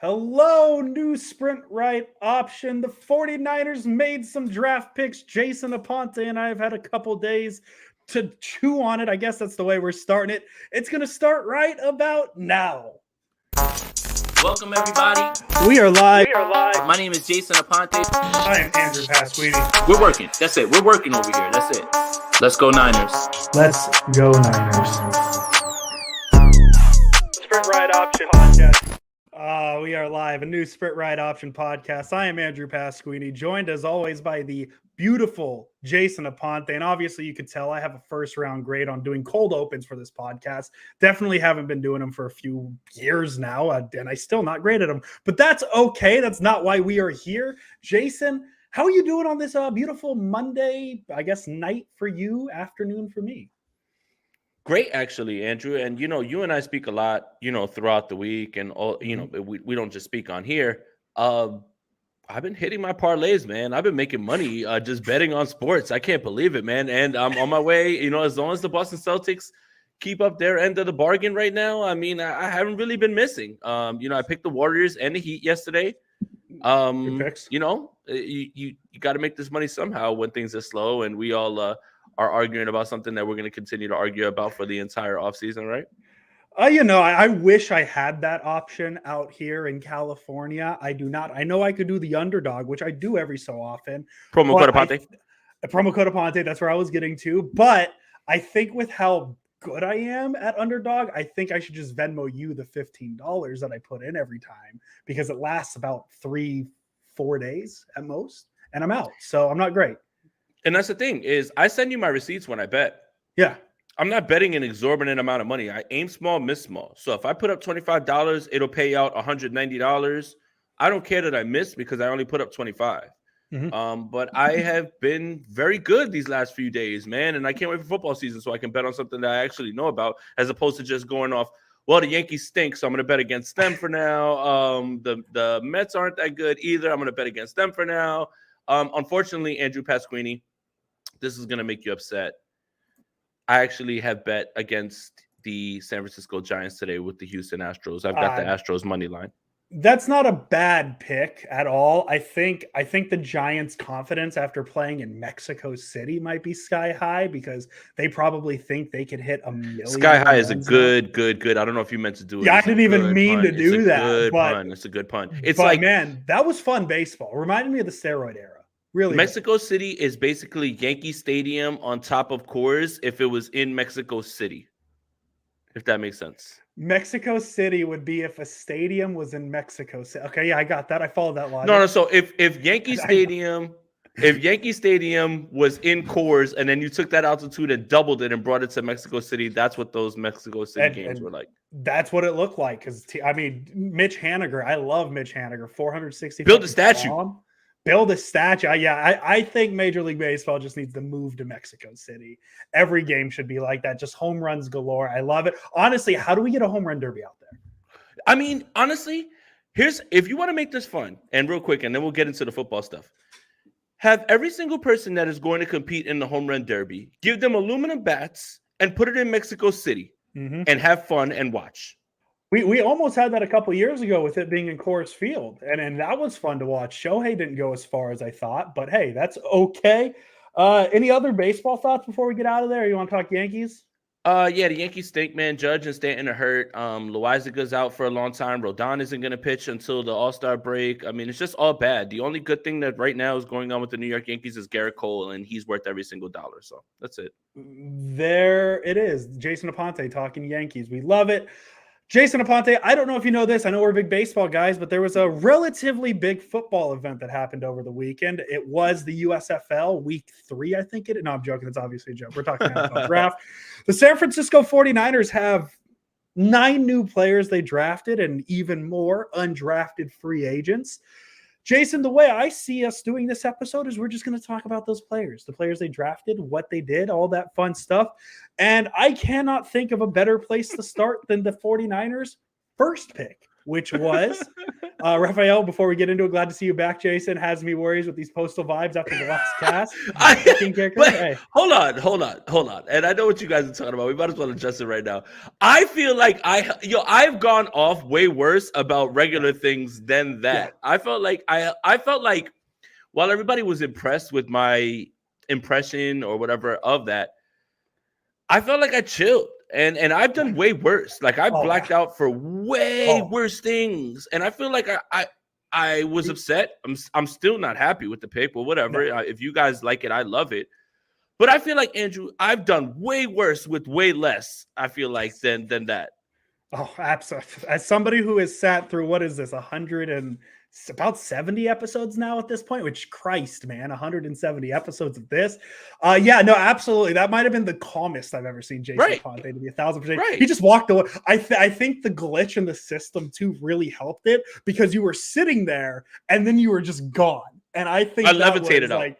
Hello, new sprint right option. The 49ers made some draft picks. Jason Aponte and I have had a couple days to chew on it. I guess that's the way we're starting it. It's going to start right about now. Welcome, everybody. We are live. My name is Jason Aponte. I am Andrew Pasquini. We're working. That's it. We're working over here. That's it. Let's go, Niners. Let's go, Niners. Sprint Ride Option Podcast. We are live, a new Sprint Ride Option Podcast. I am Andrew Pasquini, joined as always by the beautiful Jason Aponte. And obviously you could tell I have a first round grade on doing cold opens for this podcast. Definitely haven't been doing them for a few years now, and I still not great at them. But that's okay. That's not why we are here. Jason, how are you doing on this beautiful Monday, I guess, night for you, afternoon for me? Great, actually, Andrew. And, you and I speak a lot, throughout the week and all, we don't just speak on here. I've been hitting my parlays, man. I've been making money just betting on sports. I can't believe it, man. And I'm on my way, as long as the Boston Celtics keep up their end of the bargain right now. I mean, I haven't really been missing. I picked the Warriors and the Heat yesterday. You got to make this money somehow when things are slow, and we all are arguing about something that we're going to continue to argue about for the entire offseason, right? I wish I had that option out here in California. I do not. I know I could do the underdog, which I do every so often. Promo code Aponte. Promo code Aponte. That's where I was getting to. But I think with how good I am at underdog, I think I should just Venmo you the $15 that I put in every time, because it lasts about 3-4 days at most, and I'm out. So I'm not great. And that's the thing, is I send you my receipts when I bet. Yeah. I'm not betting an exorbitant amount of money. I aim small, miss small. So if I put up $25, it'll pay out $190. I don't care that I missed because I only put up 25. Mm-hmm. But I have been very good these last few days, man. And I can't wait for football season so I can bet on something that I actually know about, as opposed to just going off, well, the Yankees stink, so I'm going to bet against them for now. The Mets aren't that good either. I'm going to bet against them for now. Unfortunately, Andrew Pasquini, this is going to make you upset. I actually have bet against the San Francisco Giants today with the Houston Astros. I've got the Astros money line. That's not a bad pick at all. I think the Giants' confidence after playing in Mexico City might be sky high, because they probably think they could hit a million. Sky high is a good. I don't know if you meant to do it. Yeah, I didn't even mean to do that. But it's a good pun. Man, that was fun baseball. Reminded me of the steroid era. Really, Mexico City is basically Yankee Stadium on top of Coors if it was in Mexico City, if that makes sense. Mexico City would be if a stadium was in Mexico City. Okay, yeah, I got that. I followed that logic. No. So if Yankee Stadium, was in Coors, and then you took that altitude and doubled it and brought it to Mexico City, that's what those Mexico City games were like. That's what it looked like. Because Mitch Haniger. I love Mitch Haniger. 460. Build a statue. Build a statue. Yeah, I think Major League Baseball just needs to move to Mexico City. Every game should be like that. Just home runs galore. I love it. Honestly, how do we get a home run derby out there? I mean, honestly, if you want to make this fun, and real quick, and then we'll get into the football stuff. Have every single person that is going to compete in the home run derby, give them aluminum bats and put it in Mexico City and have fun and watch. We almost had that a couple years ago with it being in Coors Field, and that was fun to watch. Shohei didn't go as far as I thought, but hey, that's okay. Any other baseball thoughts before we get out of there? You want to talk Yankees? Yeah, the Yankees stink, man. Judge and Stanton are hurt. Loaiza's out for a long time. Rodon isn't going to pitch until the All-Star break. I mean, it's just all bad. The only good thing that right now is going on with the New York Yankees is Garrett Cole, and he's worth every single dollar. So that's it. There it is. Jason Aponte talking Yankees. We love it. Jason Aponte, I don't know if you know this. I know we're big baseball guys, but there was a relatively big football event that happened over the weekend. It was the USFL Week 3, I think it. No, I'm joking. It's obviously a joke. We're talking NFL draft. The San Francisco 49ers have 9 new players they drafted and even more undrafted free agents. Jason, the way I see us doing this episode is we're just going to talk about those players, the players they drafted, what they did, all that fun stuff. And I cannot think of a better place to start than the 49ers' first pick, which was Raphael, before we get into it, glad to see you back. Jason has me worries with these postal vibes after the last cast. But hold on. And I know what you guys are talking about. We might as well adjust it right now. I feel like I've gone off way worse about regular things than that. Yeah. I felt like while everybody was impressed with my impression or whatever of that, I felt like I chilled. And I've done way worse. Like I blacked out for way worse things. And I feel like I was upset. I'm still not happy with the pick, but whatever. No. If you guys like it, I love it. But I feel like, Andrew, I've done way worse with way less, I feel like, than that. Oh, absolutely. As somebody who has sat through, what is this, about 70 episodes now at this point, which Christ, man, 170 episodes of this. Yeah, no, absolutely. That might have been the calmest I've ever seen Jason Ponte, to be 1,000%. Right. He just walked away. I think the glitch in the system too really helped it, because you were sitting there and then you were just gone. And I think I levitated up.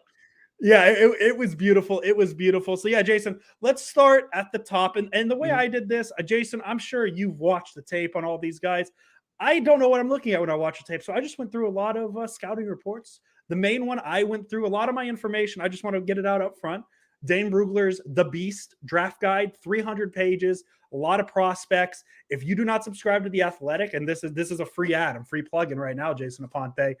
Yeah, it was beautiful. It was beautiful. So yeah, Jason, let's start at the top. And the way I did this, Jason, I'm sure you've watched the tape on all these guys. I don't know what I'm looking at when I watch the tape. So I just went through a lot of scouting reports. The main one, I went through a lot of my information. I just want to get it out up front. Dane Brugler's The Beast draft guide, 300 pages, a lot of prospects. If you do not subscribe to The Athletic, and this is a free ad, I'm free plugging right now, Jason Aponte.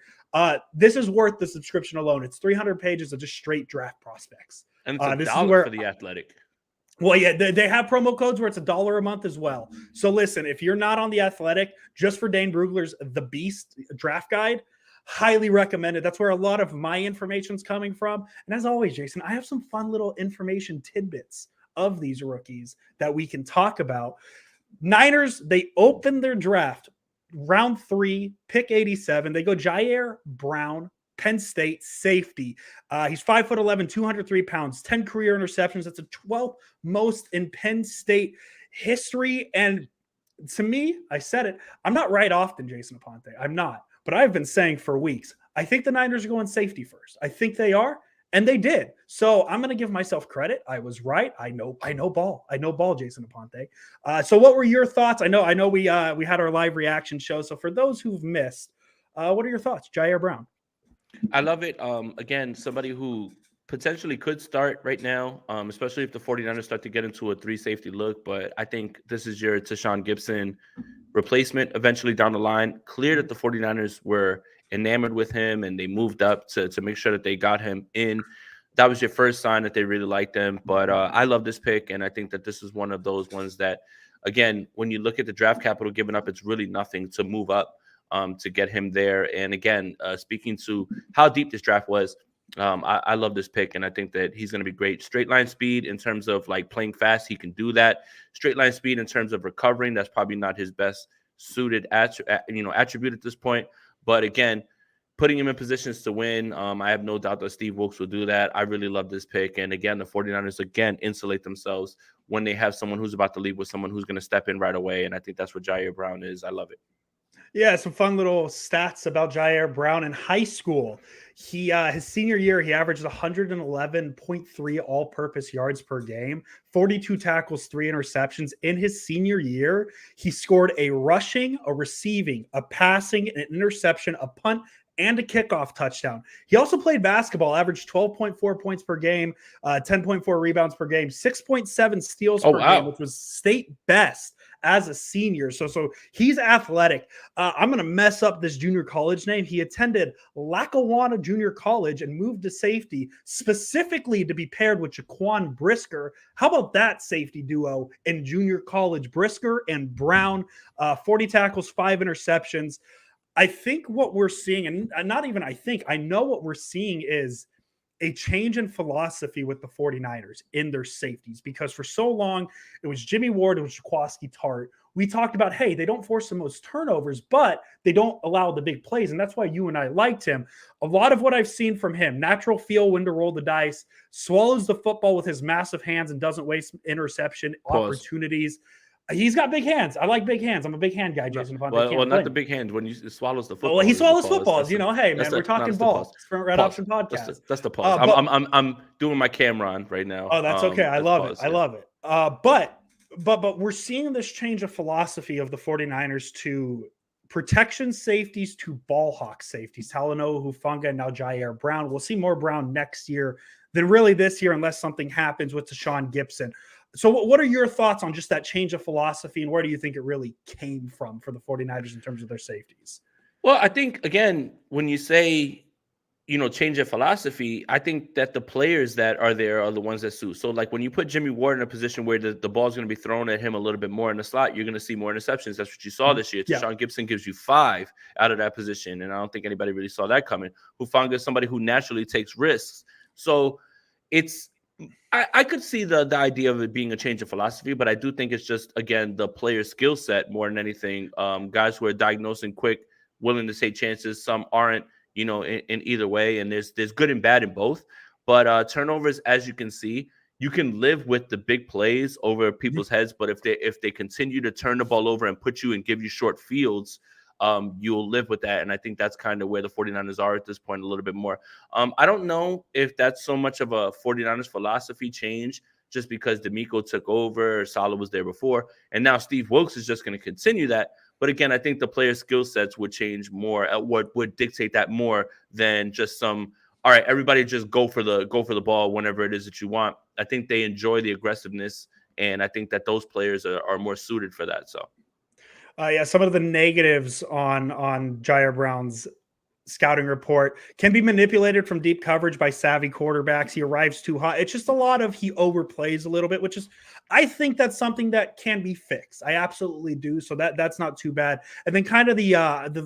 This is worth the subscription alone. It's 300 pages of just straight draft prospects. And it's $1 for The Athletic. Well, yeah, they have promo codes where it's $1 a month as well. So listen, if you're not on The Athletic, just for Dane Brugler's The Beast draft guide, highly recommended. That's where a lot of my information is coming from. And as always, Jason, I have some fun little information tidbits of these rookies that we can talk about. Niners, they opened their draft round 3, pick 87. They go Ji'Ayir Brown, Penn State safety. He's 5'11", 203 pounds, 10 career interceptions. That's the 12th most in Penn State history. And to me, I said it, I'm not right often, Jason Aponte. I'm not. But I've been saying for weeks, I think the Niners are going safety first. I think they are, and they did. So I'm going to give myself credit. I was right. I know ball. I know ball, Jason Aponte. So what were your thoughts? I know we had our live reaction show. So for those who've missed, what are your thoughts, Ji'Ayir Brown? I love it. Again, somebody who potentially could start right now, especially if the 49ers start to get into a 3 safety look. But I think this is your Tashawn Gibson replacement eventually down the line. Clear that the 49ers were enamored with him and they moved up to make sure that they got him in. That was your first sign that they really liked him. But I love this pick, and I think that this is one of those ones that, again, when you look at the draft capital given up, it's really nothing to move up to get him there. And again, speaking to how deep this draft was, I love this pick, and I think that he's going to be great. Straight line speed in terms of like playing fast, he can do that. Straight line speed in terms of recovering, that's probably not his best suited attribute at this point. But again, putting him in positions to win, I have no doubt that Steve Wilks will do that. I really love this pick. And again, the 49ers, again, insulate themselves when they have someone who's about to leave with someone who's going to step in right away. And I think that's what Ji'Ayir Brown is. I love it. Yeah, some fun little stats about Ji'Ayir Brown in high school. He his senior year, he averaged 111.3 all-purpose yards per game, 42 tackles, 3 interceptions. In his senior year, he scored a rushing, a receiving, a passing, an interception, a punt, and a kickoff touchdown. He also played basketball, averaged 12.4 points per game, 10.4 rebounds per game, 6.7 steals per game, which was state best as a senior. So he's athletic. I'm going to mess up this junior college name. He attended Lackawanna Junior College and moved to safety specifically to be paired with Jaquan Brisker. How about that safety duo in junior college? Brisker and Brown, 40 tackles, 5 interceptions. I think what we're seeing, and not even I think, I know what we're seeing is a change in philosophy with the 49ers in their safeties, because for so long it was Jimmy Ward, it was Jaquaski Tart. We talked about, hey, they don't force the most turnovers, but they don't allow the big plays, and that's why you and I liked him. A lot of what I've seen from him, natural feel when to roll the dice, swallows the football with his massive hands and doesn't waste interception opportunities. He's got big hands. I like big hands. I'm a big hand guy, Jason. Well, not the big hands. When he swallows the football. Well, he swallows footballs. Hey, man, we're talking balls. Front Red Option Podcast. That's the pause. I'm doing my camera on right now. Oh, that's okay. I love it. I love it. But we're seeing this change of philosophy of the 49ers to protection safeties to ball hawk safeties. Talanoa Hufanga and now Ji'Ayir Brown. We'll see more Brown next year than really this year unless something happens with Deshaun Gibson. So what are your thoughts on just that change of philosophy, and where do you think it really came from for the 49ers in terms of their safeties? Well, I think, again, when you say, change of philosophy, I think that the players that are there are the ones that suit. So, like, when you put Jimmy Ward in a position where the ball is going to be thrown at him a little bit more in the slot, you're going to see more interceptions. That's what you saw this year. Yeah. Deshaun Gibson gives you 5 out of that position, and I don't think anybody really saw that coming. Hufanga is somebody who naturally takes risks. So I could see the idea of it being a change of philosophy, but I do think it's just, again, the player skill set more than anything. Guys who are diagnosing quick, willing to take chances. Some aren't, in either way. And there's good and bad in both. But turnovers, as you can see, you can live with the big plays over people's heads. But if they continue to turn the ball over and put you and give you short fields, you'll live with that. And I think that's kind of where the 49ers are at this point a little bit more. I don't know if that's so much of a 49ers philosophy change just because D'Amico took over, Saleh was there before, and now Steve Wilks is just going to continue that. But again, I think the player skill sets would change more at what would dictate that more than just all right, everybody just go for the ball whenever it is that you want. I think they enjoy the aggressiveness, and I think that those players are more suited for that. So some of the negatives on Ji'Ayir Brown's scouting report can be manipulated from deep coverage by savvy quarterbacks. He arrives too high. It's just a lot of he overplays a little bit, which is, I think that's something that can be fixed. I absolutely do. So that's not too bad. And then kind of the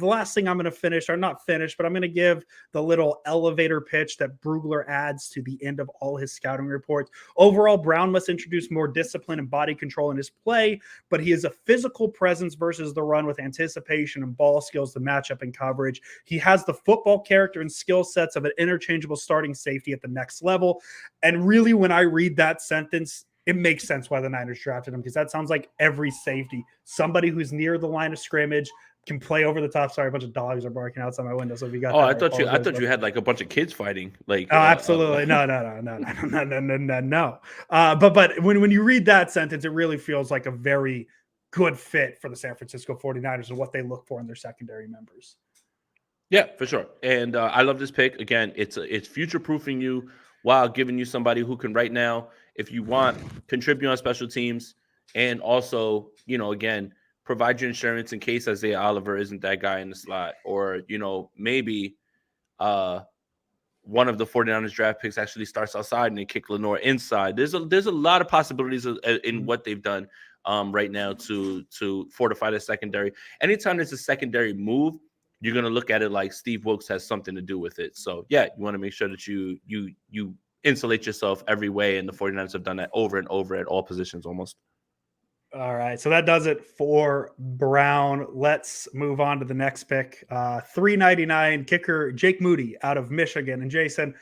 last thing I'm going to finish, or not finish, but I'm going to give the little elevator pitch that Brugler adds to the end of all his scouting reports. Overall, Brown must introduce more discipline and body control in his play, but he is a physical presence versus the run with anticipation and ball skills to match up in coverage. He has the football character and skill sets of an interchangeable starting safety at the next level. And really, when I read that sentence, it makes sense why the Niners drafted him, because that sounds like every safety, somebody who's near the line of scrimmage, can play over the top. Sorry, a bunch of dogs are barking outside my window. So if you got, I thought you had like a bunch of kids fighting. Like, absolutely, no. But when you read that sentence, it really feels like a very good fit for the San Francisco 49ers and what they look for in their secondary members. Yeah, for sure. And I love this pick. Again, it's future-proofing you while giving you somebody who can right now, if you want, contribute on special teams and also, again, provide your insurance in case Isaiah Oliver isn't that guy in the slot, or, maybe one of the 49ers draft picks actually starts outside and they kick Lenore inside. There's a lot of possibilities in what they've done right now to fortify the secondary. Anytime there's a secondary move, you're going to look at it like Steve Wilks has something to do with it. So, yeah, you want to make sure that you insulate yourself every way, and the 49ers have done that over and over at all positions almost. All right, so that does it for Brown. Let's move on to the next pick. 399 kicker Jake Moody out of Michigan. And Jason,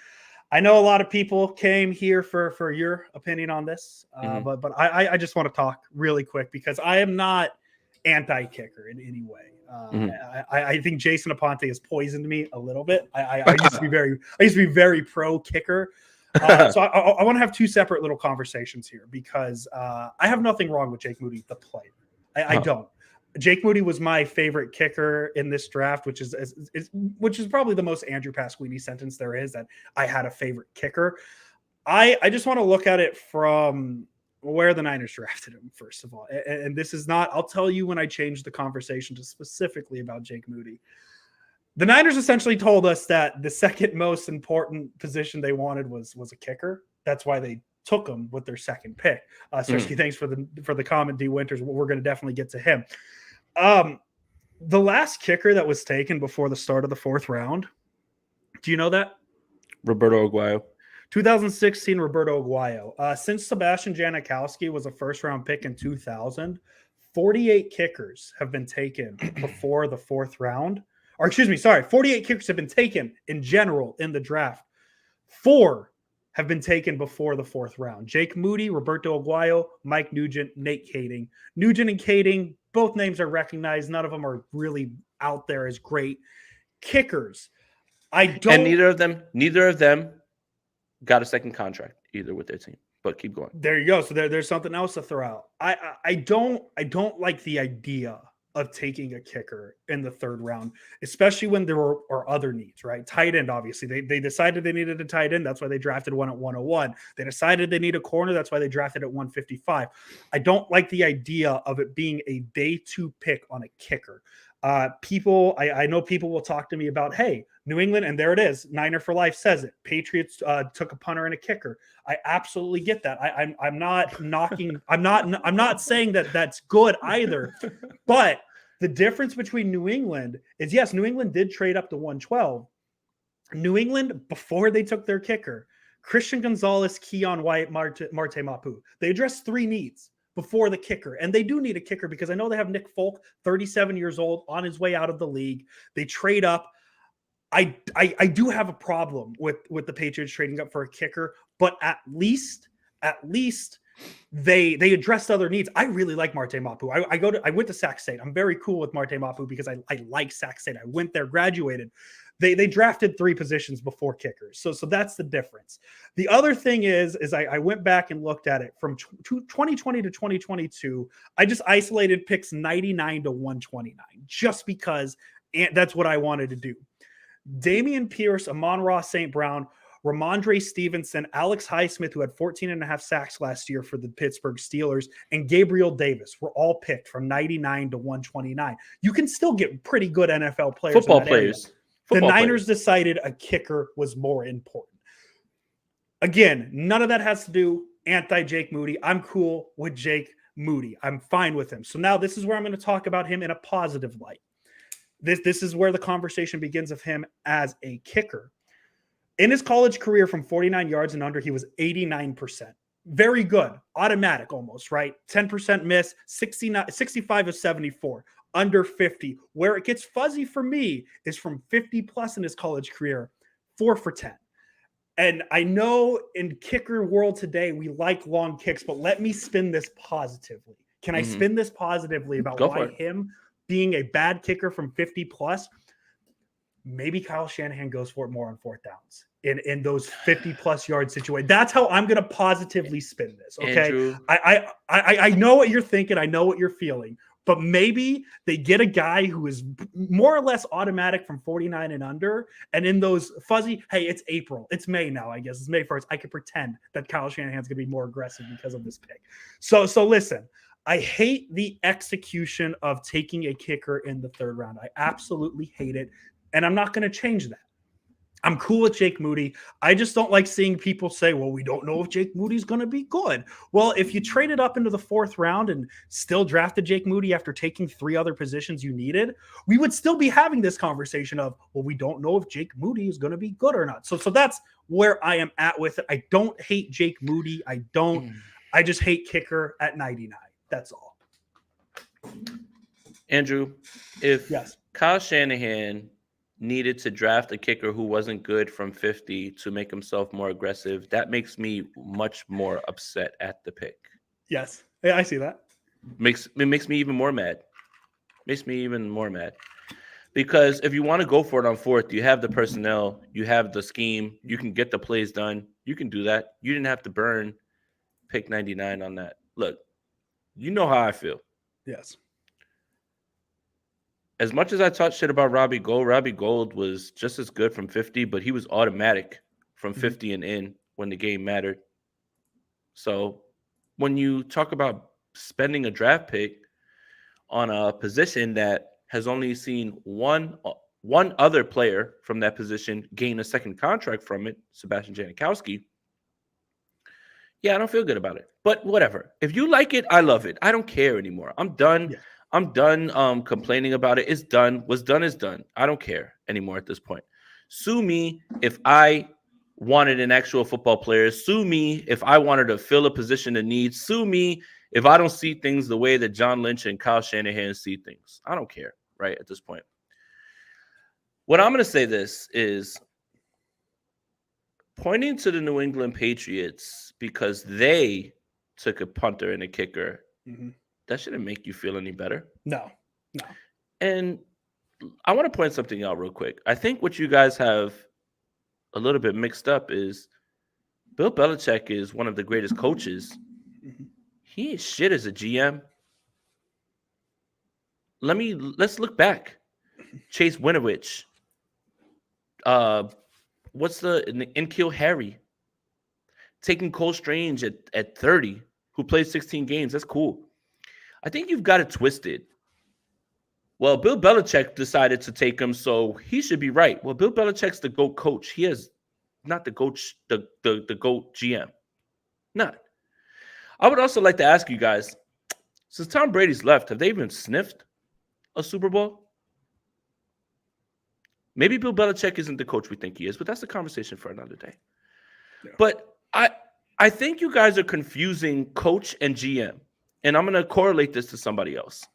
I know a lot of people came here for your opinion on this, but I just want to talk really quick because I am not anti-kicker in any way. I think Jason Aponte has poisoned me a little bit. I used to be very pro kicker. So I want to have two separate little conversations here because I have nothing wrong with Jake Moody, the player. I don't. Jake Moody was my favorite kicker in this draft, which is probably the most Andrew Pasquini sentence there is, that I had a favorite kicker. I just want to look at it from where the Niners drafted him, first of all. And this is not, I'll tell you when I changed the conversation to specifically about Jake Moody. The Niners essentially told us that the second most important position they wanted was a kicker. That's why they took him with their second pick. Sersky, thanks for the comment, Dee Winters. We're going to definitely get to him. The last kicker that was taken before the start of the fourth round, do you know that? Roberto Aguayo. 2016, Roberto Aguayo. Since Sebastian Janikowski was a first-round pick in 2000, 48 kickers have been taken before the fourth round. 48 kickers have been taken in general in the draft. 4 have been taken before the fourth round. Jake Moody, Roberto Aguayo, Mike Nugent, Nate Kading. Nugent and Kading, both names are recognized. None of them are really out there as great kickers. And neither of them got a second contract either with their team. But keep going. There you go. So there's something else to throw out. I don't like the idea of taking a kicker in the third round, especially when there are other needs, right? Tight end, obviously. They decided they needed a tight end. That's why they drafted one at 101. They decided they need a corner. That's why they drafted at 155. I don't like the idea of it being a day 2 pick on a kicker. I know people will talk to me about, hey, New England, and there it is. Niner for life says it. Patriots took a punter and a kicker. I absolutely get that. I'm not knocking. I'm not saying that that's good either. But the difference between New England is, yes, New England did trade up to 112. New England, before they took their kicker, Christian Gonzalez, Keon White, Marte Mapu. They addressed 3 needs before the kicker. And they do need a kicker because I know they have Nick Folk, 37 years old, on his way out of the league. They trade up. I do have a problem with the Patriots trading up for a kicker, but at least they addressed other needs. I really like Marte Mapu. I went to Sac State. I'm very cool with Marte Mapu because I like Sac State. I went there, graduated. They drafted 3 positions before kickers. So that's the difference. The other thing is I went back and looked at it from 2020 to 2022. I just isolated picks 99 to 129 just because that's what I wanted to do. Damian Pierce, Amon-Ra St. Brown, Ramondre Stevenson, Alex Highsmith, who had 14.5 sacks last year for the Pittsburgh Steelers, and Gabriel Davis were all picked from 99 to 129. You can still get pretty good NFL players. Football players. The Niners decided a kicker was more important. Again, none of that has to do anti-Jake Moody. I'm cool with Jake Moody. I'm fine with him. So now this is where I'm going to talk about him in a positive light. This is where the conversation begins of him as a kicker. In his college career from 49 yards and under, he was 89%. Very good. Automatic almost, right? 10% miss, 65 of 74. Under 50. Where it gets fuzzy for me is from 50 plus in his college career, 4 for 10. And I know in kicker world today, we like long kicks, but let me spin this positively. Can I spin this positively about why him being a bad kicker from 50 plus, maybe Kyle Shanahan goes for it more on 4th downs in those 50 plus yard situations. That's how I'm going to positively spin this. Okay. Andrew. I know what you're thinking. I know what you're feeling, but maybe they get a guy who is more or less automatic from 49 and under. And in those fuzzy, hey, it's April. It's May now, I guess. It's May 1st. I could pretend that Kyle Shanahan's going to be more aggressive because of this pick. So listen, I hate the execution of taking a kicker in the 3rd round. I absolutely hate it. And I'm not going to change that. I'm cool with Jake Moody. I just don't like seeing people say, well, we don't know if Jake Moody's going to be good. Well, if you traded up into the 4th round and still drafted Jake Moody after taking 3 other positions you needed, we would still be having this conversation of, well, we don't know if Jake Moody is going to be good or not. So that's where I am at with it. I don't hate Jake Moody. I just hate kicker at 99. That's all. Andrew, if Kyle Shanahan needed to draft a kicker who wasn't good from 50 to make himself more aggressive, that makes me much more upset at the pick. Yes. Yeah, I see that. It makes me even more mad. Because if you want to go for it on 4th, you have the personnel, you have the scheme, you can get the plays done. You can do that. You didn't have to burn pick 99 on that. Look, you know how I feel. Yes. As much as I talked shit about Robbie Gould was just as good from 50, but he was automatic from 50 and in when the game mattered. So when you talk about spending a draft pick on a position that has only seen one other player from that position gain a second contract from it, Sebastian Janikowski, yeah, I don't feel good about it. But whatever. If you like it, I love it. I don't care anymore. I'm done. Yeah. I'm done complaining about it. It's done. What's done is done. I don't care anymore at this point. Sue me if I wanted an actual football player. Sue me if I wanted to fill a position in need. Sue me if I don't see things the way that John Lynch and Kyle Shanahan see things. I don't care, right, at this point. What I'm going to say this is pointing to the New England Patriots because they took a punter and a kicker. Mm-hmm. That shouldn't make you feel any better. No. And I want to point something out real quick. I think what you guys have a little bit mixed up is Bill Belichick is one of the greatest coaches. Mm-hmm. He ain't shit as a GM. let's look back. Chase Winovich. What's the N'Keal Harry? Taking Cole Strange at 30, who played 16 games. That's cool. I think you've got it twisted. Well, Bill Belichick decided to take him, so he should be right. Well, Bill Belichick's the GOAT coach. He is not the GOAT, the GOAT GM. Not. I would also like to ask you guys, since Tom Brady's left, have they even sniffed a Super Bowl? Maybe Bill Belichick isn't the coach we think he is, but that's a conversation for another day. Yeah. But I think you guys are confusing coach and GM, and I'm going to correlate this to somebody else.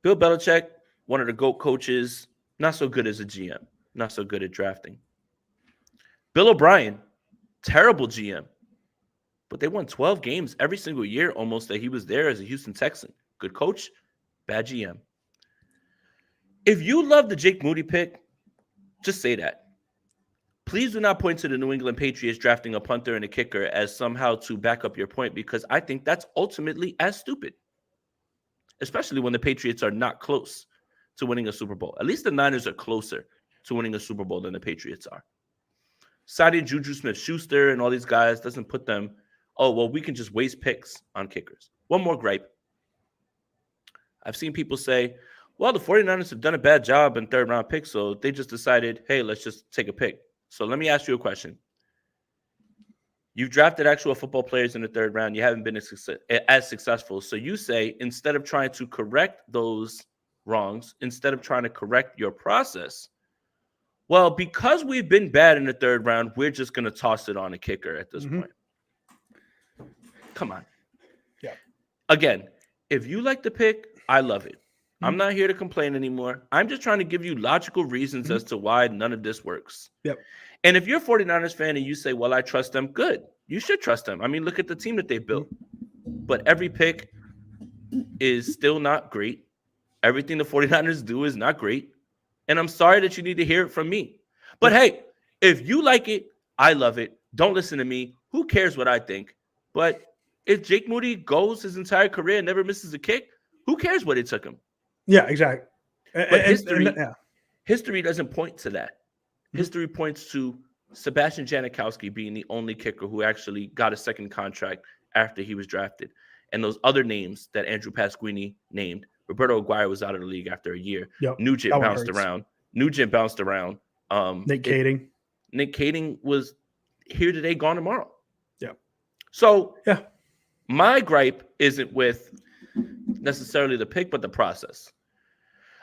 Bill Belichick, one of the GOAT coaches, not so good as a GM, not so good at drafting. Bill O'Brien, terrible GM, but they won 12 games every single year almost that he was there as a Houston Texan. Good coach, bad GM. If you love the Jake Moody pick, just say that. Please do not point to the New England Patriots drafting a punter and a kicker as somehow to back up your point, because I think that's ultimately as stupid, especially when the Patriots are not close to winning a Super Bowl. At least the Niners are closer to winning a Super Bowl than the Patriots are. Citing Juju Smith-Schuster and all these guys doesn't put them, oh, well, we can just waste picks on kickers. One more gripe. I've seen people say, well, the 49ers have done a bad job in third-round picks, so they just decided, hey, let's just take a pick. So let me ask you a question. You've drafted actual football players in the third round. You haven't been as successful. So you say, instead of trying to correct those wrongs, instead of trying to correct your process, well, because we've been bad in the third round, we're just going to toss it on a kicker at this point. Come on. Yeah. Again, if you like the pick, I love it. I'm not here to complain anymore. I'm just trying to give you logical reasons as to why none of this works. Yep. And if you're a 49ers fan and you say, well, I trust them, good. You should trust them. I mean, look at the team that they built. But every pick is still not great. Everything the 49ers do is not great. And I'm sorry that you need to hear it from me. But hey, if you like it, I love it. Don't listen to me. Who cares what I think? But if Jake Moody goes his entire career and never misses a kick, who cares what it took him? Yeah, exactly. But history doesn't point to that. History points to Sebastian Janikowski being the only kicker who actually got a second contract after he was drafted. And those other names that Andrew Pasquini named, Roberto Aguirre was out of the league after a year. Yep. Nugent bounced around. Nick Kading. Nick Kading was here today, gone tomorrow. Yeah. So my gripe isn't with necessarily the pick, but the process.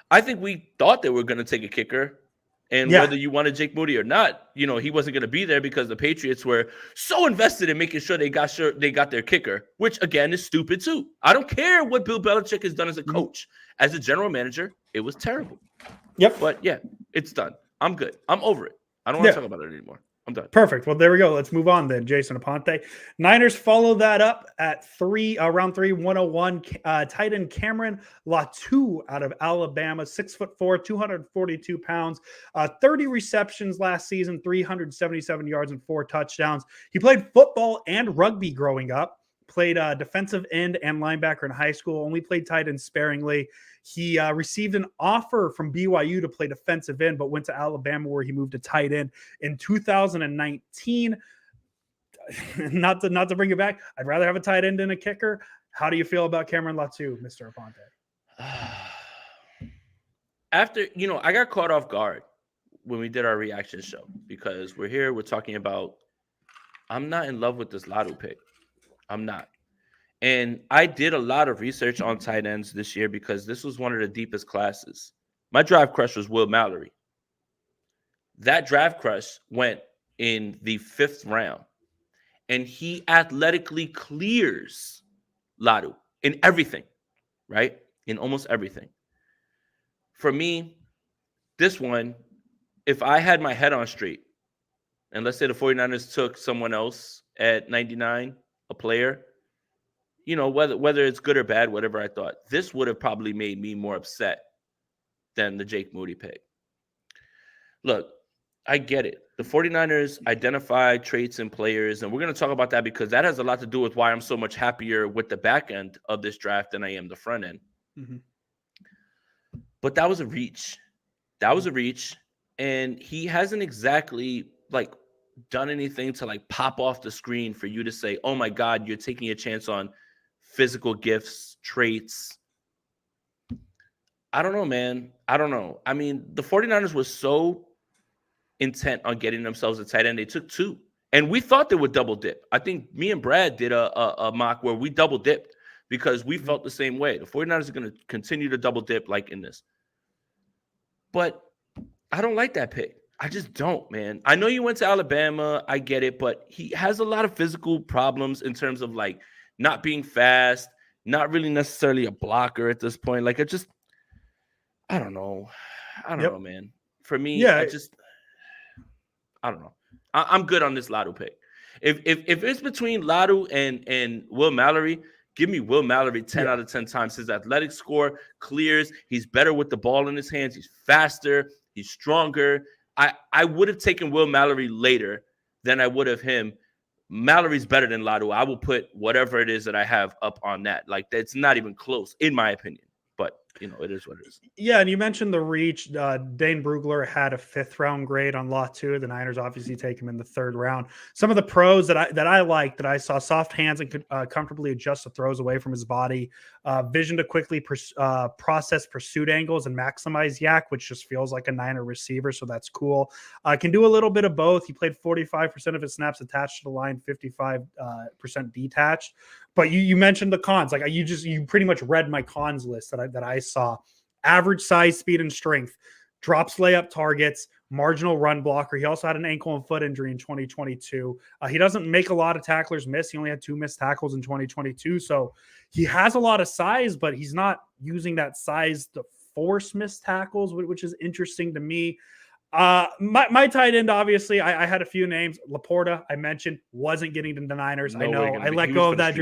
I think we thought they were going to take a kicker, and whether you wanted Jake Moody or not, you know, he wasn't going to be there because the Patriots were so invested in making sure they got their kicker, which again is stupid too. I don't care what Bill Belichick has done as a coach. As a general manager, it was terrible. Yep. But yeah, it's done. I'm good. I'm over it. I don't want to talk about it anymore. I'm done. Perfect. Well, there we go. Let's move on then. Jason Aponte. Niners follow that up at round 3, 101. Tight end Cameron Latu out of Alabama, 6'4", 242 pounds, 30 receptions last season, 377 yards and 4 touchdowns. He played football and rugby growing up. Played defensive end and linebacker in high school. Only played tight end sparingly. He received an offer from BYU to play defensive end, but went to Alabama where he moved to tight end in 2019. Not to bring it back, I'd rather have a tight end than a kicker. How do you feel about Cameron Latu, Mr. Aponte? After, I got caught off guard when we did our reaction show because we're talking about, I'm not in love with this Latu pick. I'm not. And I did a lot of research on tight ends this year because this was one of the deepest classes. My draft crush was Will Mallory. That draft crush went in the 5th round. And he athletically clears Latu in everything, right? In almost everything. For me, this one, if I had my head on straight, and let's say the 49ers took someone else at 99, a player, whether it's good or bad, whatever I thought, this would have probably made me more upset than the Jake Moody pick. Look, I get it. The 49ers identify traits in players, and we're going to talk about that because that has a lot to do with why I'm so much happier with the back end of this draft than I am the front end. but that was a reach. That was a reach. And he hasn't exactly like done anything to like pop off the screen for you to say, oh my God, you're taking a chance on physical gifts, traits. I don't know, man. I don't know. I mean, the 49ers were so intent on getting themselves a tight end. They took 2. And we thought they would double dip. I think me and Brad did a mock where we double dipped because we felt the same way. The 49ers are going to continue to double dip like in this. But I don't like that pick. I just don't, man. I know you went to Alabama. I get it. But he has a lot of physical problems in terms of like not being fast, not really necessarily a blocker at this point. Like, I don't know. I don't know, man. For me, Yeah. I don't know. I'm good on this Latu pick. If it's between Latu and Will Mallory, give me Will Mallory 10 out of 10 times. His athletic score clears. He's better with the ball in his hands. He's faster. He's stronger. I would have taken Will Mallory later than I would have him. Mallory's better than Latu. I will put whatever it is that I have up on that. Like, that's not even close, in my opinion. But, you know, it is what it is. Yeah, and you mentioned the reach. Dane Brugler had a 5th-round grade on Latu. The Niners obviously take him in the 3rd round. Some of the pros that I liked, that I saw: soft hands and could comfortably adjust the throws away from his body, vision to quickly process pursuit angles and maximize yak, which just feels like a Niner receiver, so that's cool. Can do a little bit of both. He played 45% of his snaps attached to the line, 55% detached. But you mentioned the cons. Like, you pretty much read my cons list that I saw. Average size, speed, and strength. Drops layup targets. Marginal run blocker. He also had an ankle and foot injury in 2022. He doesn't make a lot of tacklers miss. He only had 2 missed tackles in 2022. So he has a lot of size, but he's not using that size to force missed tackles, which is interesting to me. My tight end, obviously, I had a few names. Laporta, I mentioned, wasn't getting to the Niners. I know I let go of that.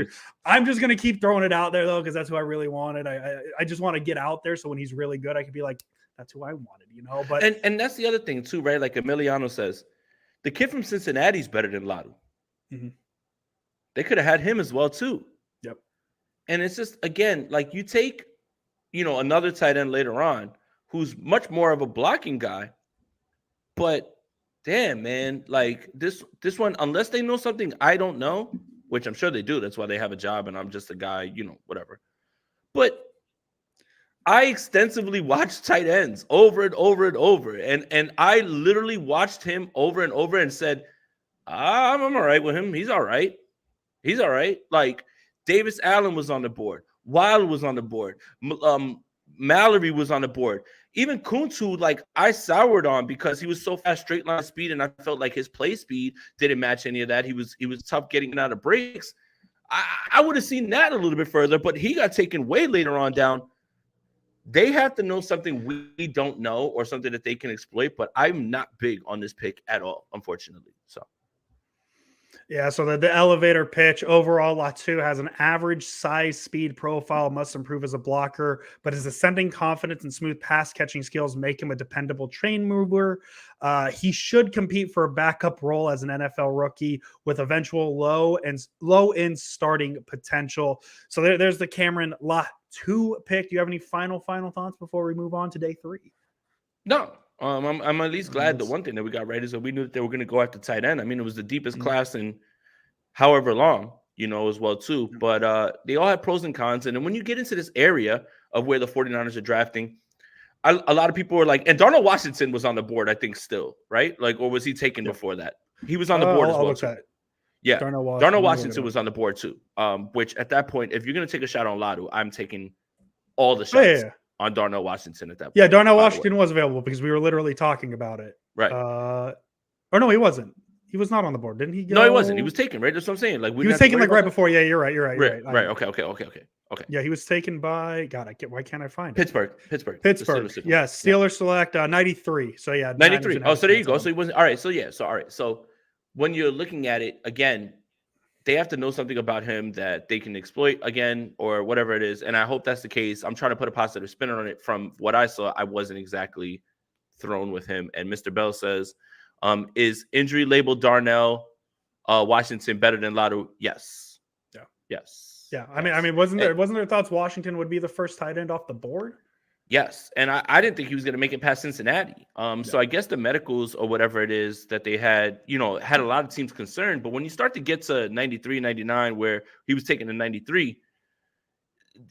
I'm just going to keep throwing it out there, though, because that's who I really wanted. I just want to get out there, so when he's really good, I could be like, that's who I wanted, you know. But and that's the other thing too, right? Like Emiliano says, the kid from Cincinnati's better than Latu. Mm-hmm. They could have had him as well too. Yep. And it's just, again, like, you take, you know, another tight end later on who's much more of a blocking guy. But damn, man, like this one, unless they know something I don't know, which I'm sure they do. That's why they have a job, and I'm just a guy, you know, whatever. But I extensively watched tight ends over and over and over, and I literally watched him over and over and said, I'm all right with him. He's all right. He's all right. Like, Davis Allen was on the board. Wild was on the board. Mallory was on the board. Even Kuntu, like, I soured on because he was so fast, straight line speed, and I felt like his play speed didn't match any of that. He was tough getting out of breaks. I would have seen that a little bit further, but he got taken way later on down. They have to know something we don't know, or something that they can exploit, but I'm not big on this pick at all, unfortunately. So. Yeah, so the elevator pitch overall, Latu has an average size, speed profile, must improve as a blocker, but his ascending confidence and smooth pass catching skills make him a dependable train mover. He should compete for a backup role as an NFL rookie with eventual low end starting potential. So there's the Cameron Latu pick. Do you have any final thoughts before we move on to day 3? No. I'm at least glad the one thing that we got right is that we knew that they were going to go after tight end. I mean, it was the deepest class in however long, you know, as well too. But they all have pros and cons. And then when you get into this area of where the 49ers are drafting, a lot of people were like, and Darnell Washington was on the board, I think, still, right? Like, or was he taken before that? He was on the board as well too. Yeah, Darnell Washington was on the board too. Which at that point, if you're going to take a shot on Latu, I'm taking all the shots. On Darnell Washington at that point. Yeah, Darnell Washington was available because we were literally talking about it. Right. Or no, he wasn't. He was not on the board. Didn't he go? No, he wasn't. He was taken, right? That's what I'm saying. Like, he was taken like right before. Yeah, you're right. Right. Okay. Yeah, he was taken by, God, why can't I find it? Pittsburgh. Yes, Steelers select 93. So yeah. 93. Oh, so there you go. So he wasn't. All right. So when you're looking at it again, they have to know something about him that they can exploit again, or whatever it is. And I hope that's the case. I'm trying to put a positive spin on it. From what I saw, I wasn't exactly thrown with him. And Mr. Bell says, is injury labeled Darnell Washington better than Latu? Yes. Yeah. Yes. Yeah. I mean, wasn't there thoughts Washington would be the first tight end off the board? Yes, and I didn't think he was going to make it past Cincinnati. So I guess the medicals or whatever it is that they had, had a lot of teams concerned. But when you start to get to 93, 99, where he was taking a 93,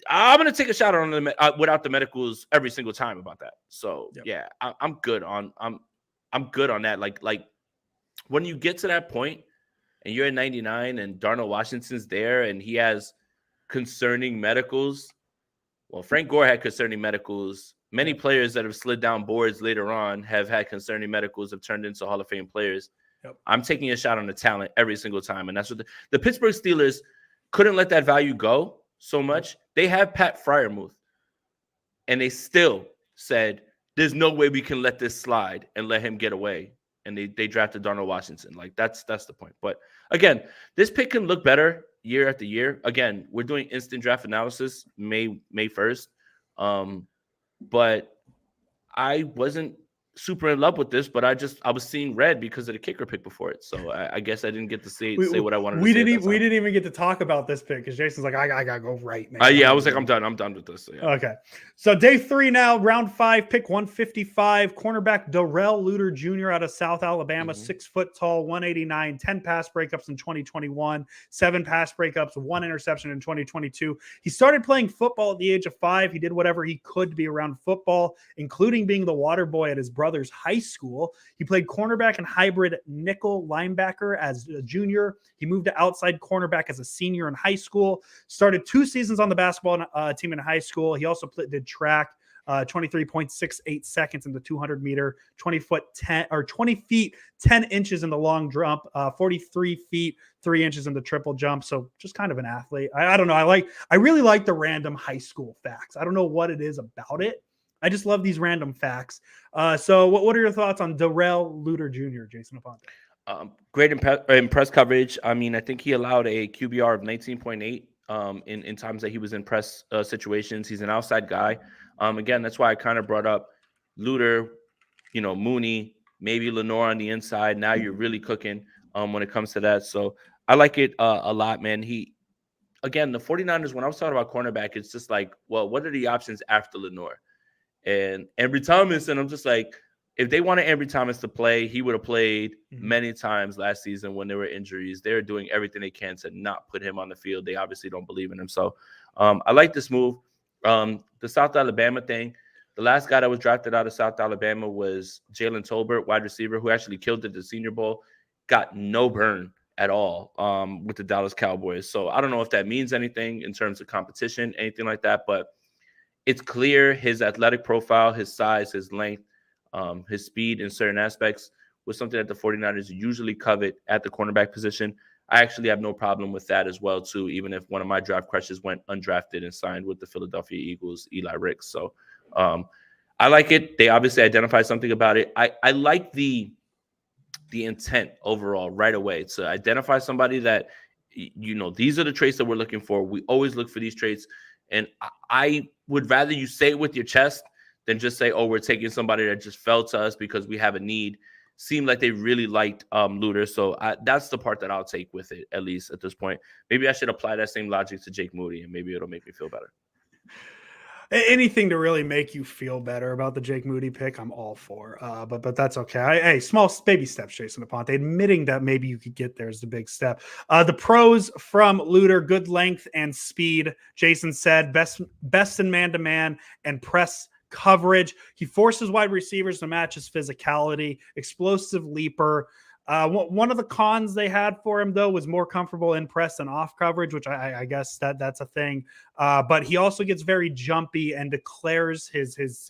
I'm going to take a shot on them without the medicals every single time about that. So yeah, I'm good on I'm good on that. Like when you get to that point and you're at 99 and Darnell Washington's there and he has concerning medicals. Well, Frank Gore had concerning medicals. Many players that have slid down boards later on have had concerning medicals, have turned into Hall of Fame players. Yep. I'm taking a shot on the talent every single time. And that's what the Pittsburgh Steelers couldn't let that value go so much. They have Pat Freiermuth, and they still said, there's no way we can let this slide and let him get away. And they drafted Darnell Washington. Like, that's the point. But, again, this pick can look better year after year. Again, we're doing instant draft analysis May 1st. But I wasn't super in love with this, but I was seeing red because of the kicker pick before it. So I guess I didn't get to say what I wanted to say. We didn't even get to talk about this pick because Jason's like, I gotta go right, man. I was like, I'm done with this. So, yeah. Okay. So day 3 now, round 5, pick 155, cornerback Darrell Luter Jr. out of South Alabama, 6 foot tall, 189, 10 pass breakups in 2021, 7 pass breakups, 1 interception in 2022. He started playing football at the age of 5. He did whatever he could to be around football, including being the water boy at his brother's high school. He played cornerback and hybrid nickel linebacker as a junior. He moved to outside cornerback as a senior in high school. Started 2 seasons on the basketball team in high school. He also did track, 23.68 seconds in the 200 meter, 20 feet 10 inches in the long jump, 43 feet 3 inches in the triple jump. So just kind of an athlete. I don't know. I really like the random high school facts. I don't know what it is about it. I just love these random facts. So what are your thoughts on Darrell Luter Jr., Jason Aponte? Great press coverage. I mean, I think he allowed a QBR of 19.8 in times that he was in press situations. He's an outside guy. Again, that's why I kind of brought up Luter, Mooney, maybe Lenore on the inside. Now you're really cooking when it comes to that. So I like it a lot, man. Again, the 49ers, when I was talking about cornerback, it's just like, well, what are the options after Lenore? And Ambry Thomas, and I'm just like, if they wanted Ambry Thomas to play, he would have played many times last season when there were injuries. They're doing everything they can to not put him on the field. They obviously don't believe in him. So I like this move. The South Alabama thing, the last guy that was drafted out of South Alabama was Jalen Tolbert, wide receiver, who actually killed it at the Senior Bowl, got no burn at all with the Dallas Cowboys. So I don't know if that means anything in terms of competition, anything like that, but it's clear his athletic profile, his size, his length, his speed in certain aspects was something that the 49ers usually covet at the cornerback position. I actually have no problem with that as well, too, even if one of my draft crushes went undrafted and signed with the Philadelphia Eagles, Eli Ricks. So I like it. They obviously identify something about it. I like the intent overall right away to identify somebody that, these are the traits that we're looking for. We always look for these traits. And I would rather you say it with your chest than just say, oh, we're taking somebody that just fell to us because we have a need. Seemed like they really liked Luter. So that's the part that I'll take with it, at least at this point. Maybe I should apply that same logic to Jake Moody, and maybe it'll make me feel better. Anything to really make you feel better about the Jake Moody pick, I'm all for. But that's okay. Hey, small baby steps, Jason Aponte. Admitting that maybe you could get there is the big step. The pros from Luter: good length and speed. Jason said best in man-to-man and press coverage. He forces wide receivers to match his physicality. Explosive leaper. One of the cons they had for him, though, was more comfortable in press and off coverage, which I guess that's a thing. But he also gets very jumpy and declares his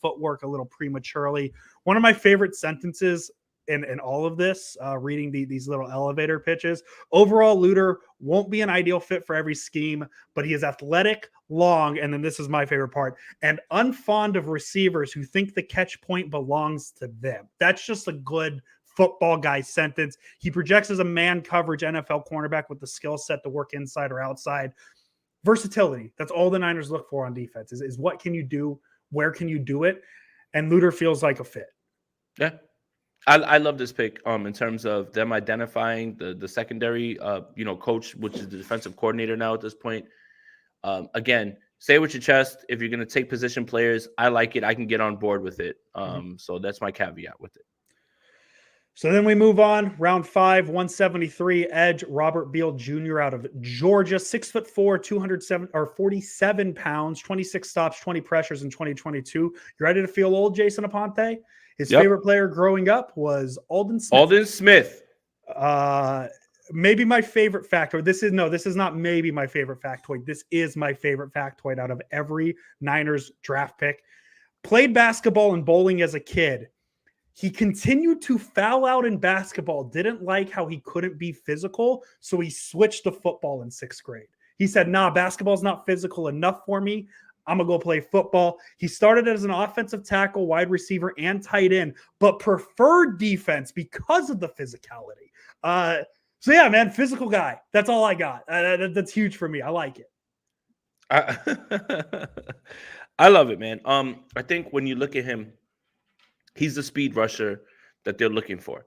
footwork a little prematurely. One of my favorite sentences in all of this, reading these little elevator pitches. Overall, Luter won't be an ideal fit for every scheme, but he is athletic, long, and then this is my favorite part, and unfond of receivers who think the catch point belongs to them. That's just a good football guy sentence. He projects as a man coverage NFL cornerback with the skill set to work inside or outside. Versatility. That's all the Niners look for on defense is what can you do? Where can you do it? And Luter feels like a fit. Yeah. I love this pick in terms of them identifying the secondary, coach, which is the defensive coordinator now at this point. Again, say with your chest. If you're going to take position players, I like it. I can get on board with it. So that's my caveat with it. So then we move on. Round 5, 173 edge Robert Beale Jr. out of Georgia, 6'4", 47 pounds, 26 stops, 20 pressures in 2022. You ready to feel old, Jason Aponte? His favorite player growing up was Aldon Smith. Aldon Smith. Maybe my favorite factoid. This is not maybe my favorite factoid. This is my favorite factoid out of every Niners draft pick. Played basketball and bowling as a kid. He continued to foul out in basketball, didn't like how he couldn't be physical, so he switched to football in 6th grade. He said, nah, basketball's not physical enough for me. I'm going to go play football. He started as an offensive tackle, wide receiver, and tight end, but preferred defense because of the physicality. So yeah, man, physical guy. That's all I got. That's huge for me. I like it. I love it, man. I think when you look at him, he's the speed rusher that they're looking for.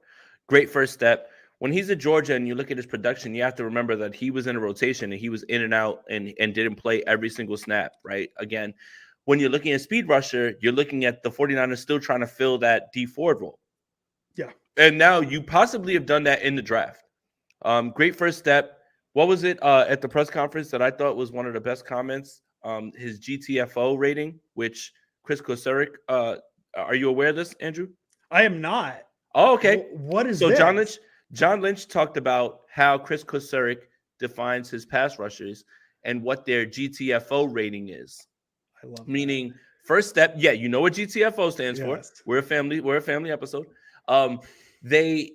Great first step. When he's at Georgia and you look at his production, you have to remember that he was in a rotation and he was in and out and didn't play every single snap, right? Again, when you're looking at speed rusher, you're looking at the 49ers still trying to fill that D Ford role. Yeah. And now you possibly have done that in the draft. Great first step. What was it at the press conference that I thought was one of the best comments? His GTFO rating, which Chris Kosurik, are you aware of this, Andrew? I am not. Oh, okay. What is so this? John Lynch talked about how Chris Kosurik defines his pass rushers and what their GTFO rating is. I love Meaning, first step, yeah, you know what GTFO stands for. We're a family episode. They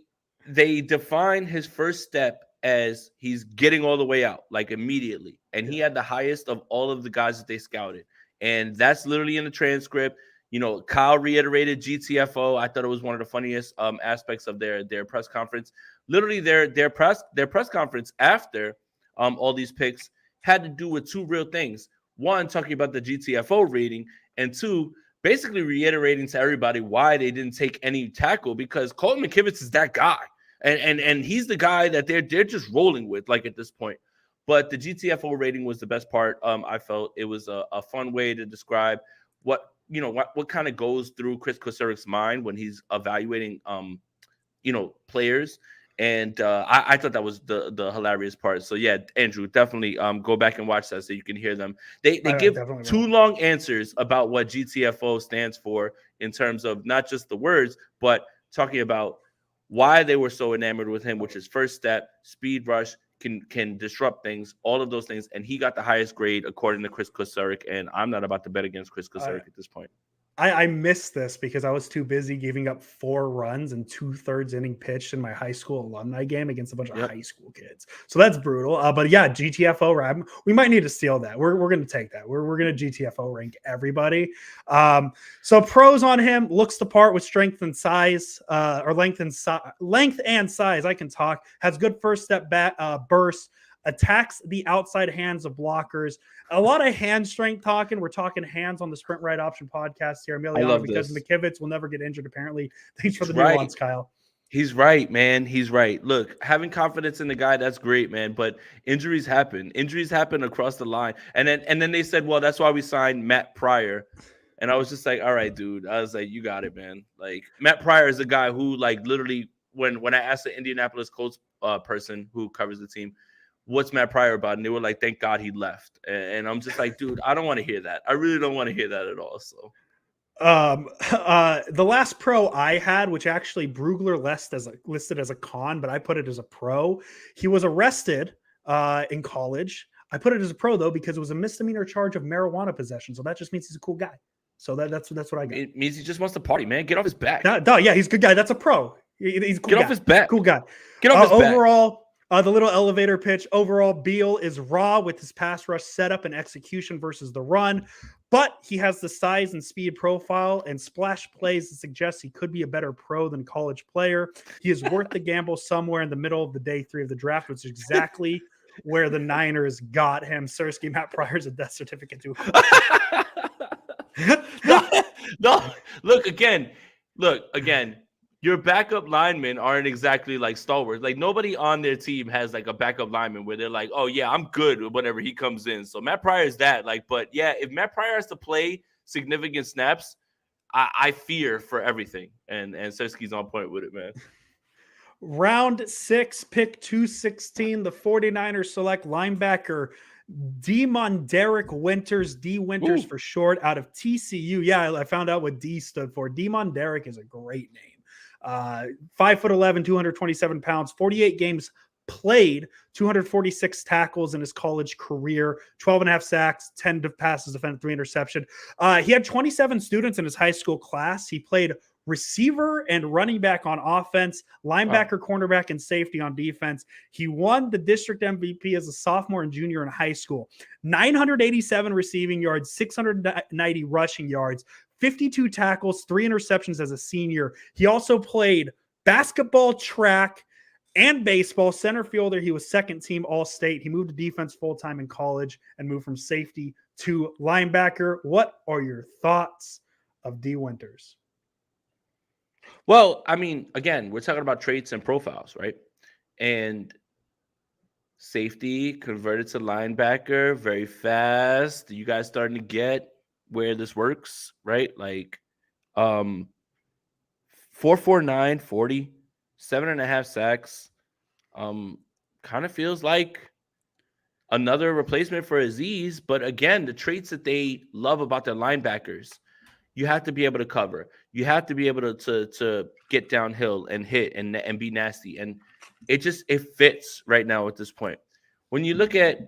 define his first step as he's getting all the way out, like immediately. And he had the highest of all of the guys that they scouted. And that's literally in the transcript. You know, Kyle reiterated GTFO. I thought it was one of the funniest aspects of their press conference. Literally, their press conference after all these picks had to do with two real things. One, talking about the GTFO rating, and two, basically reiterating to everybody why they didn't take any tackle, because Colton McKivitz is that guy. And he's the guy that they're just rolling with, like, at this point. But the GTFO rating was the best part. I felt it was a fun way to describe what kind of goes through Chris Kosurik's mind when he's evaluating players. And I thought that was the hilarious part. So yeah, Andrew, definitely go back and watch that so you can hear them. They give too long answers about what GTFO stands for in terms of not just the words, but talking about why they were so enamored with him, which is first step, speed rush, can disrupt things, all of those things. And he got the highest grade according to Chris Kosurik. And I'm not about to bet against Chris Kosurik at this point. I missed this because I was too busy giving up 4 runs and 2/3 inning pitched in my high school alumni game against a bunch of high school kids. So that's brutal. But yeah, GTFO, we might need to steal that. We're going to take that. We're going to GTFO rank everybody. So pros on him: looks the part with strength and size, or length and size. I can talk. Has good first step burst. Attacks the outside hands of blockers. A lot of hand strength talking. We're talking hands on the Sprint Right Option podcast here. Emiliano, because McKivitz will never get injured, apparently. Thanks for the nuance, Kyle. He's right, man. He's right. Look, having confidence in the guy, that's great, man. But injuries happen. Injuries happen across the line. And then they said, well, that's why we signed Matt Pryor. And I was just like, all right, dude. I was like, you got it, man. Like, Matt Pryor is a guy who, like, literally, when I asked the Indianapolis Colts person who covers the team, what's Matt Pryor about? And they were like, thank God he left. And I'm just like, dude, I don't want to hear that. I really don't want to hear that at all. So the last pro I had, which actually Brugler listed as a con, but I put it as a pro. He was arrested in college. I put it as a pro though because it was a misdemeanor charge of marijuana possession. So that just means he's a cool guy. So that's what I got. It means he just wants to party, man. Get off his back. Yeah, he's a good guy. That's a pro. He's a cool Get guy. off his back. Cool guy. Get off his back. Overall, the little elevator pitch. Overall, Beale is raw with his pass rush setup and execution versus the run, but he has the size and speed profile and splash plays that suggest he could be a better pro than college player. He is worth the gamble somewhere in the middle of the day 3 of the draft, which is exactly where the Niners got him. Sirski, Matt Pryor's a death certificate too. No, look again. your backup linemen aren't exactly like stalwarts. Like nobody on their team has like a backup lineman where they're like, oh yeah, I'm good whenever he comes in. So Matt Pryor is that. Like, but yeah, if Matt Pryor has to play significant snaps, I fear for everything. And Sersky's on point with it, man. Round 6, pick 216, the 49ers select linebacker Dee Winters, Dee Winters for short, out of TCU. Yeah, I found out what D stood for. Dee is a great name. 5'11", 227 pounds, 48 games played, 246 tackles in his college career, 12 and a half sacks, 10 passes defended, 3 interception. He had 27 students in his high school class. He played receiver and running back on offense, linebacker, cornerback, and safety on defense. He won the district MVP as a sophomore and junior in high school. 987 receiving yards, 690 rushing yards, 52 tackles, 3 interceptions as a senior. He also played basketball, track, and baseball. Center fielder, he was second team All-State. He moved to defense full-time in college and moved from safety to linebacker. What are your thoughts of Dee Winters? Well, I mean, again, we're talking about traits and profiles, right? And safety converted to linebacker, very fast. You guys starting to get where this works, right? Like 4.49, 40, 7.5 sacks. Kind of feels like another replacement for Aziz, but again, the traits that they love about their linebackers. You have to be able to cover. You have to be able to get downhill and hit and be nasty. And it fits right now at this point. When you look at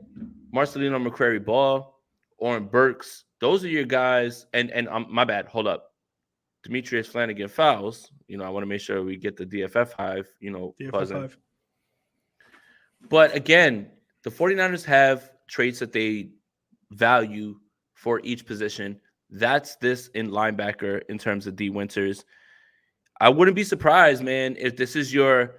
Marcelino McCrary Ball, Oren Burks, those are your guys. And my bad, hold up. Demetrius Flanagan fouls. I want to make sure we get the DFF hive, buzzing. But again, the 49ers have traits that they value for each position. That's this in linebacker in terms of Dee Winters. I wouldn't be surprised, man, if this is your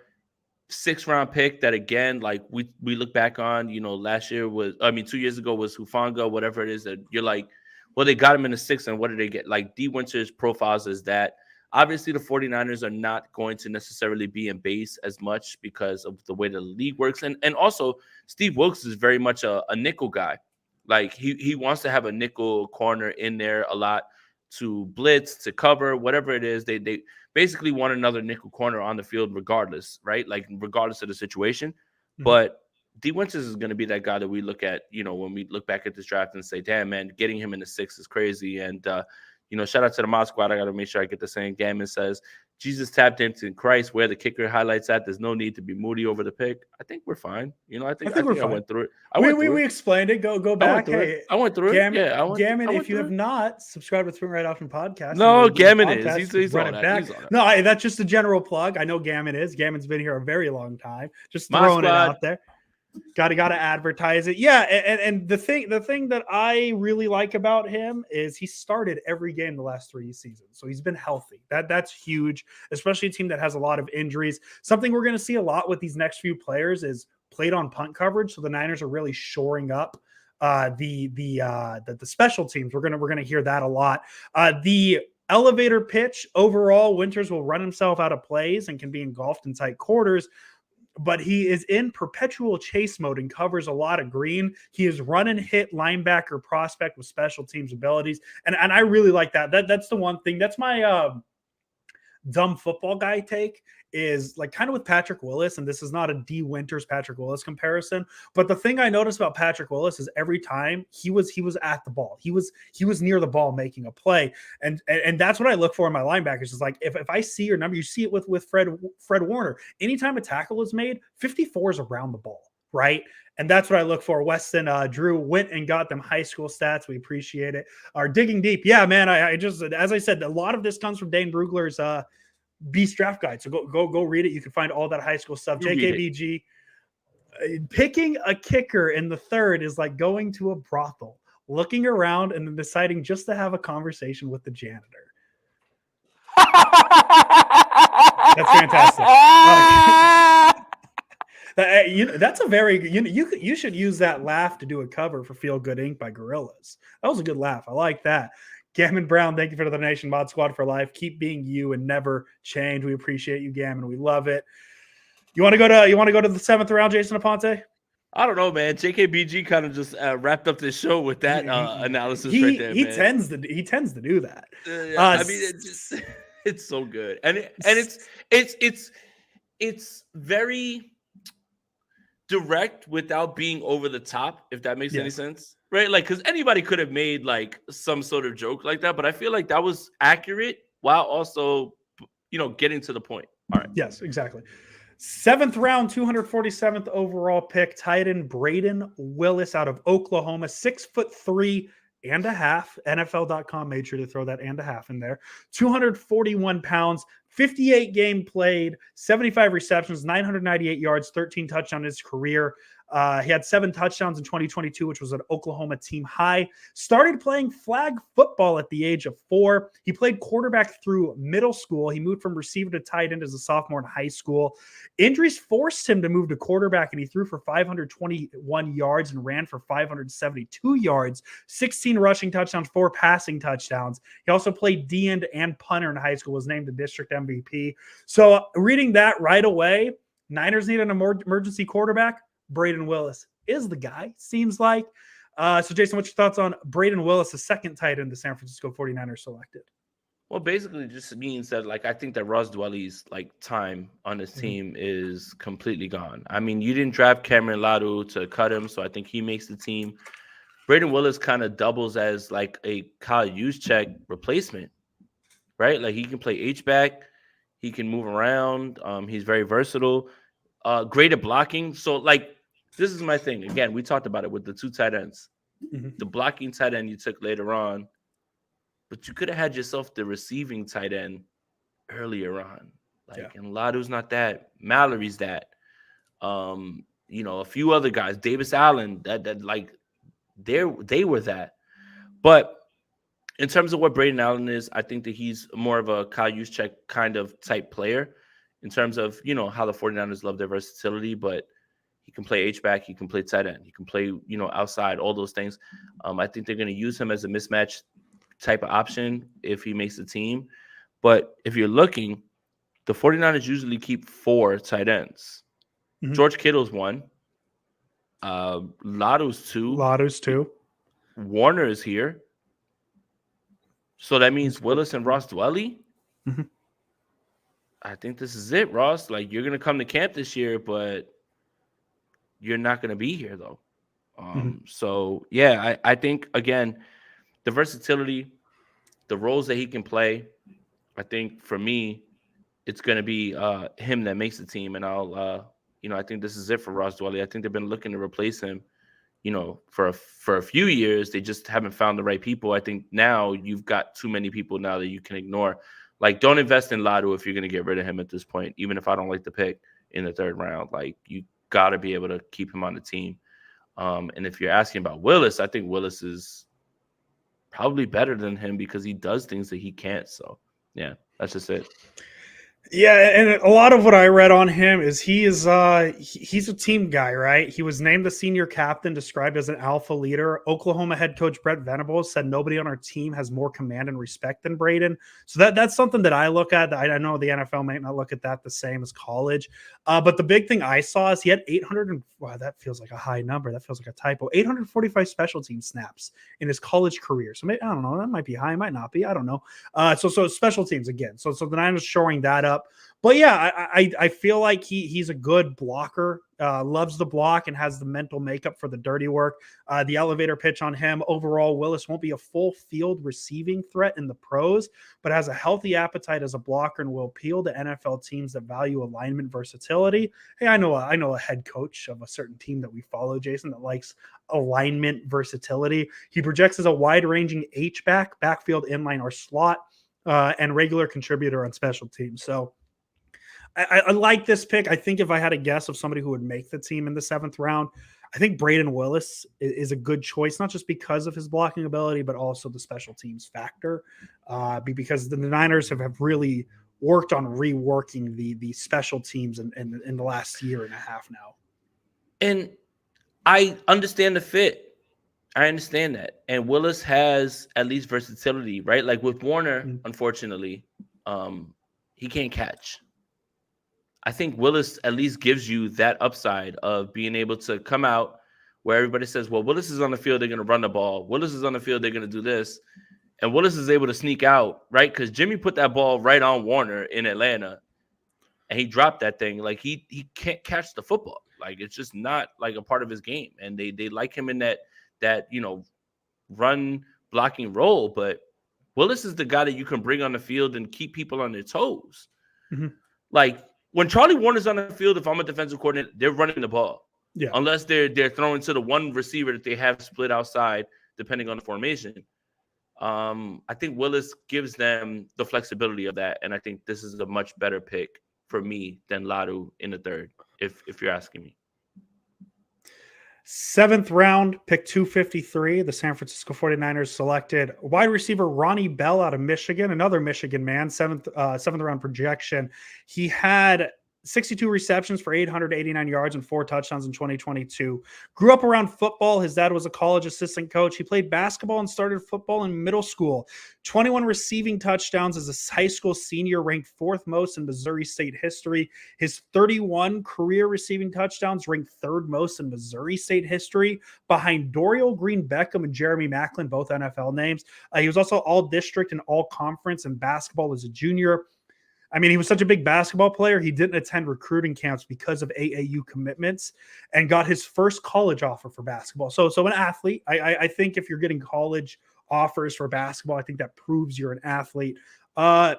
6th-round pick that, again, like we look back on, last year 2 years ago was Hufanga, whatever it is that you're like, well, they got him in the 6th, and what did they get? Like Dee Winters profiles as that. Obviously, the 49ers are not going to necessarily be in base as much because of the way the league works. And also, Steve Wilkes is very much a nickel guy. Like he wants to have a nickel corner in there a lot to blitz, to cover, whatever it is. They basically want another nickel corner on the field regardless, right? Like regardless of the situation. Mm-hmm. But Dee Winters is going to be that guy that we look at, when we look back at this draft and say, damn, man, getting him in the 6th is crazy. And, shout out to the Mod Squad. I got to make sure I get the same. Gammon says, Jesus tapped into Christ where the kicker highlights at. There's no need to be moody over the pick. I think we're fine. I think we're fine. I went through it. We explained it. Go back. I went through it. Gammon, if you have not subscribed to Swing Right Option Podcast. No, Gammon is. He's on that. No, that's just a general plug. I know Gammon is. Gammon's been here a very long time. Just throwing it out there. Got to advertise it. Yeah, and the thing that I really like about him is he started every game the last 3 seasons. So he's been healthy. That's huge, especially a team that has a lot of injuries. Something we're going to see a lot with these next few players is played on punt coverage. So the Niners are really shoring up the special teams. We're gonna hear that a lot. The elevator pitch overall, Winters will run himself out of plays and can be engulfed in tight quarters. But he is in perpetual chase mode and covers a lot of green. He is run and hit linebacker prospect with special teams abilities. And I really like that. That's the one thing. That's my dumb football guy take, is like kind of with Patrick Willis. And this is not a Dee Winters Patrick Willis comparison, but the thing I noticed about Patrick Willis is every time he was at the ball, he was near the ball making a play. And that's what I look for in my linebackers, is like, if I see your number, you see it with Fred Warner, anytime a tackle is made, 54 is around the ball, right? And that's what I look for. Weston Drew went and got them high school stats. We appreciate it. Are digging deep. Yeah, man. I just, as I said, a lot of this comes from Dane Brugler's Beast Draft Guide. So go read it. You can find all that high school stuff. JKBG. Picking a kicker in the 3rd is like going to a brothel, looking around and then deciding just to have a conversation with the janitor. That's fantastic. That's a very you should use that laugh to do a cover for Feel Good Inc. by Gorillaz. That was a good laugh. I like that. Gammon Brown, thank you for the donation. Mod Squad for life. Keep being you and never change. We appreciate you, Gammon. We love it. You want to go to the 7th round, Jason Aponte? I don't know, man. JKBG kind of just wrapped up this show with that analysis right there. He man. tends to do that. I mean, it's so good, and it's very direct without being over the top. If that makes any sense, right? Like, because anybody could have made like some sort of joke like that, but I feel like that was accurate while also, getting to the point. All right. Yes, exactly. 7th round, 247th overall pick, tight end Brayden Willis out of Oklahoma, 6'3" and a half. NFL.com made sure to throw that and a half in there. 241 pounds, 58 game played, 75 receptions, 998 yards, 13 touchdowns in his career. He had 7 touchdowns in 2022, which was an Oklahoma team high. Started playing flag football at the age of 4. He played quarterback through middle school. He moved from receiver to tight end as a sophomore in high school. Injuries forced him to move to quarterback, and he threw for 521 yards and ran for 572 yards, 16 rushing touchdowns, 4 passing touchdowns. He also played D-end and punter in high school, was named the district MVP. So reading that right away, Niners need an emergency quarterback. Brayden Willis is the guy, seems like. So, Jason, what's your thoughts on Brayden Willis, the second tight end the San Francisco 49ers selected? Well, basically, it just means that, I think that Ross Dwelly's, time on his team is completely gone. I mean, you didn't draft Cameron Latu to cut him, so I think he makes the team. Brayden Willis kind of doubles as, a Kyle Juszczyk replacement, right? Like, he can play H-back. He can move around. He's very versatile. Great at blocking. So, this is my thing. Again, we talked about it with the 2 tight ends. The blocking tight end you took later on, but you could have had yourself the receiving tight end earlier on. And Latu's not that. Mallory's that. A few other guys, Davis Allen, they were that. But in terms of what Brayden Allen is, I think that he's more of a Kyle Juszczyk kind of type player in terms of, how the 49ers love their versatility, but he can play H-back, he can play tight end, he can play, outside, all those things. I think they're going to use him as a mismatch type of option if he makes the team. But if you're looking, the 49ers usually keep 4 tight ends. George Kittle's 1. Latu's 2. Warner is here. So that means Willis and Ross Dwelly. I think this is it, Ross. You're going to come to camp this year, but you're not going to be here, though. So, yeah, I think, again, the versatility, the roles that he can play, I think, for me, it's going to be him that makes the team. And I think this is it for Ross Dwelly. I think they've been looking to replace him, for a few years. They just haven't found the right people. I think now you've got too many people now that you can ignore. Don't invest in Latu if you're going to get rid of him at this point, even if I don't like the pick in the 3rd round. You got to be able to keep him on the team. And if you're asking about Willis, I think Willis is probably better than him because he does things that he can't. So, yeah, that's just it. Yeah, and a lot of what I read on him is he's a team guy, right? He was named the senior captain, described as an alpha leader. Oklahoma head coach Brett Venables said nobody on our team has more command and respect than Brayden. So that's something that I look at. I know the NFL might not look at that the same as college. But the big thing I saw is he had 800 wow, that feels like a high number. That feels like a typo. 845 special team snaps in his college career. So maybe, I don't know. That might be high, might not be. I don't know. So special teams again. So the Niners showing that up. But yeah, I feel like he's a good blocker, loves the block and has the mental makeup for the dirty work. The elevator pitch on him. Overall, Willis won't be a full field receiving threat in the pros, but has a healthy appetite as a blocker and will appeal to NFL teams that value alignment versatility. Hey, I know a head coach of a certain team that we follow, Jason, that likes alignment versatility. He projects as a wide-ranging H-back, backfield, inline, or slot, and regular contributor on special teams. So I like this pick. I think if I had a guess of somebody who would make the team in the 7th round, I think Brayden Willis is a good choice, not just because of his blocking ability, but also the special teams factor, because the Niners have really worked on reworking the special teams in the last year and a half now. And I understand the fit. I understand that. And Willis has at least versatility, right? Like with Warner, unfortunately, he can't catch. I think Willis at least gives you that upside of being able to come out where everybody says, well, Willis is on the field, they're going to run the ball. Willis is on the field, they're going to do this. And Willis is able to sneak out, right? Because Jimmy put that ball right on Warner in Atlanta, and he dropped that thing. Like, he can't catch the football. Like, it's just not, like, a part of his game. And they like him in that run blocking role. But Willis is the guy that you can bring on the field and keep people on their toes. Mm-hmm. Like, when Charlie Warner's on the field, if I'm a defensive coordinator, they're running the ball. Yeah. Unless they're throwing to the one receiver that they have split outside, depending on the formation. I think Willis gives them the flexibility of that, and I think this is a much better pick for me than Latu in the third, if you're asking me. 7th round, pick 253. The San Francisco 49ers selected wide receiver Ronnie Bell out of Michigan, another Michigan man, seventh round projection. He had 62 receptions for 889 yards and 4 touchdowns in 2022. Grew up around football. His dad was a college assistant coach. He played basketball and started football in middle school. 21 receiving touchdowns as a high school senior, ranked 4th most in Missouri State history. His 31 career receiving touchdowns ranked 3rd most in Missouri State history, behind Dorial Green Beckham and Jeremy Maclin, both NFL names. He was also all district and all conference in basketball as a junior. I mean, he was such a big basketball player, he didn't attend recruiting camps because of AAU commitments and got his first college offer for basketball. So an athlete. I think if you're getting college offers for basketball, I think that proves you're an athlete. The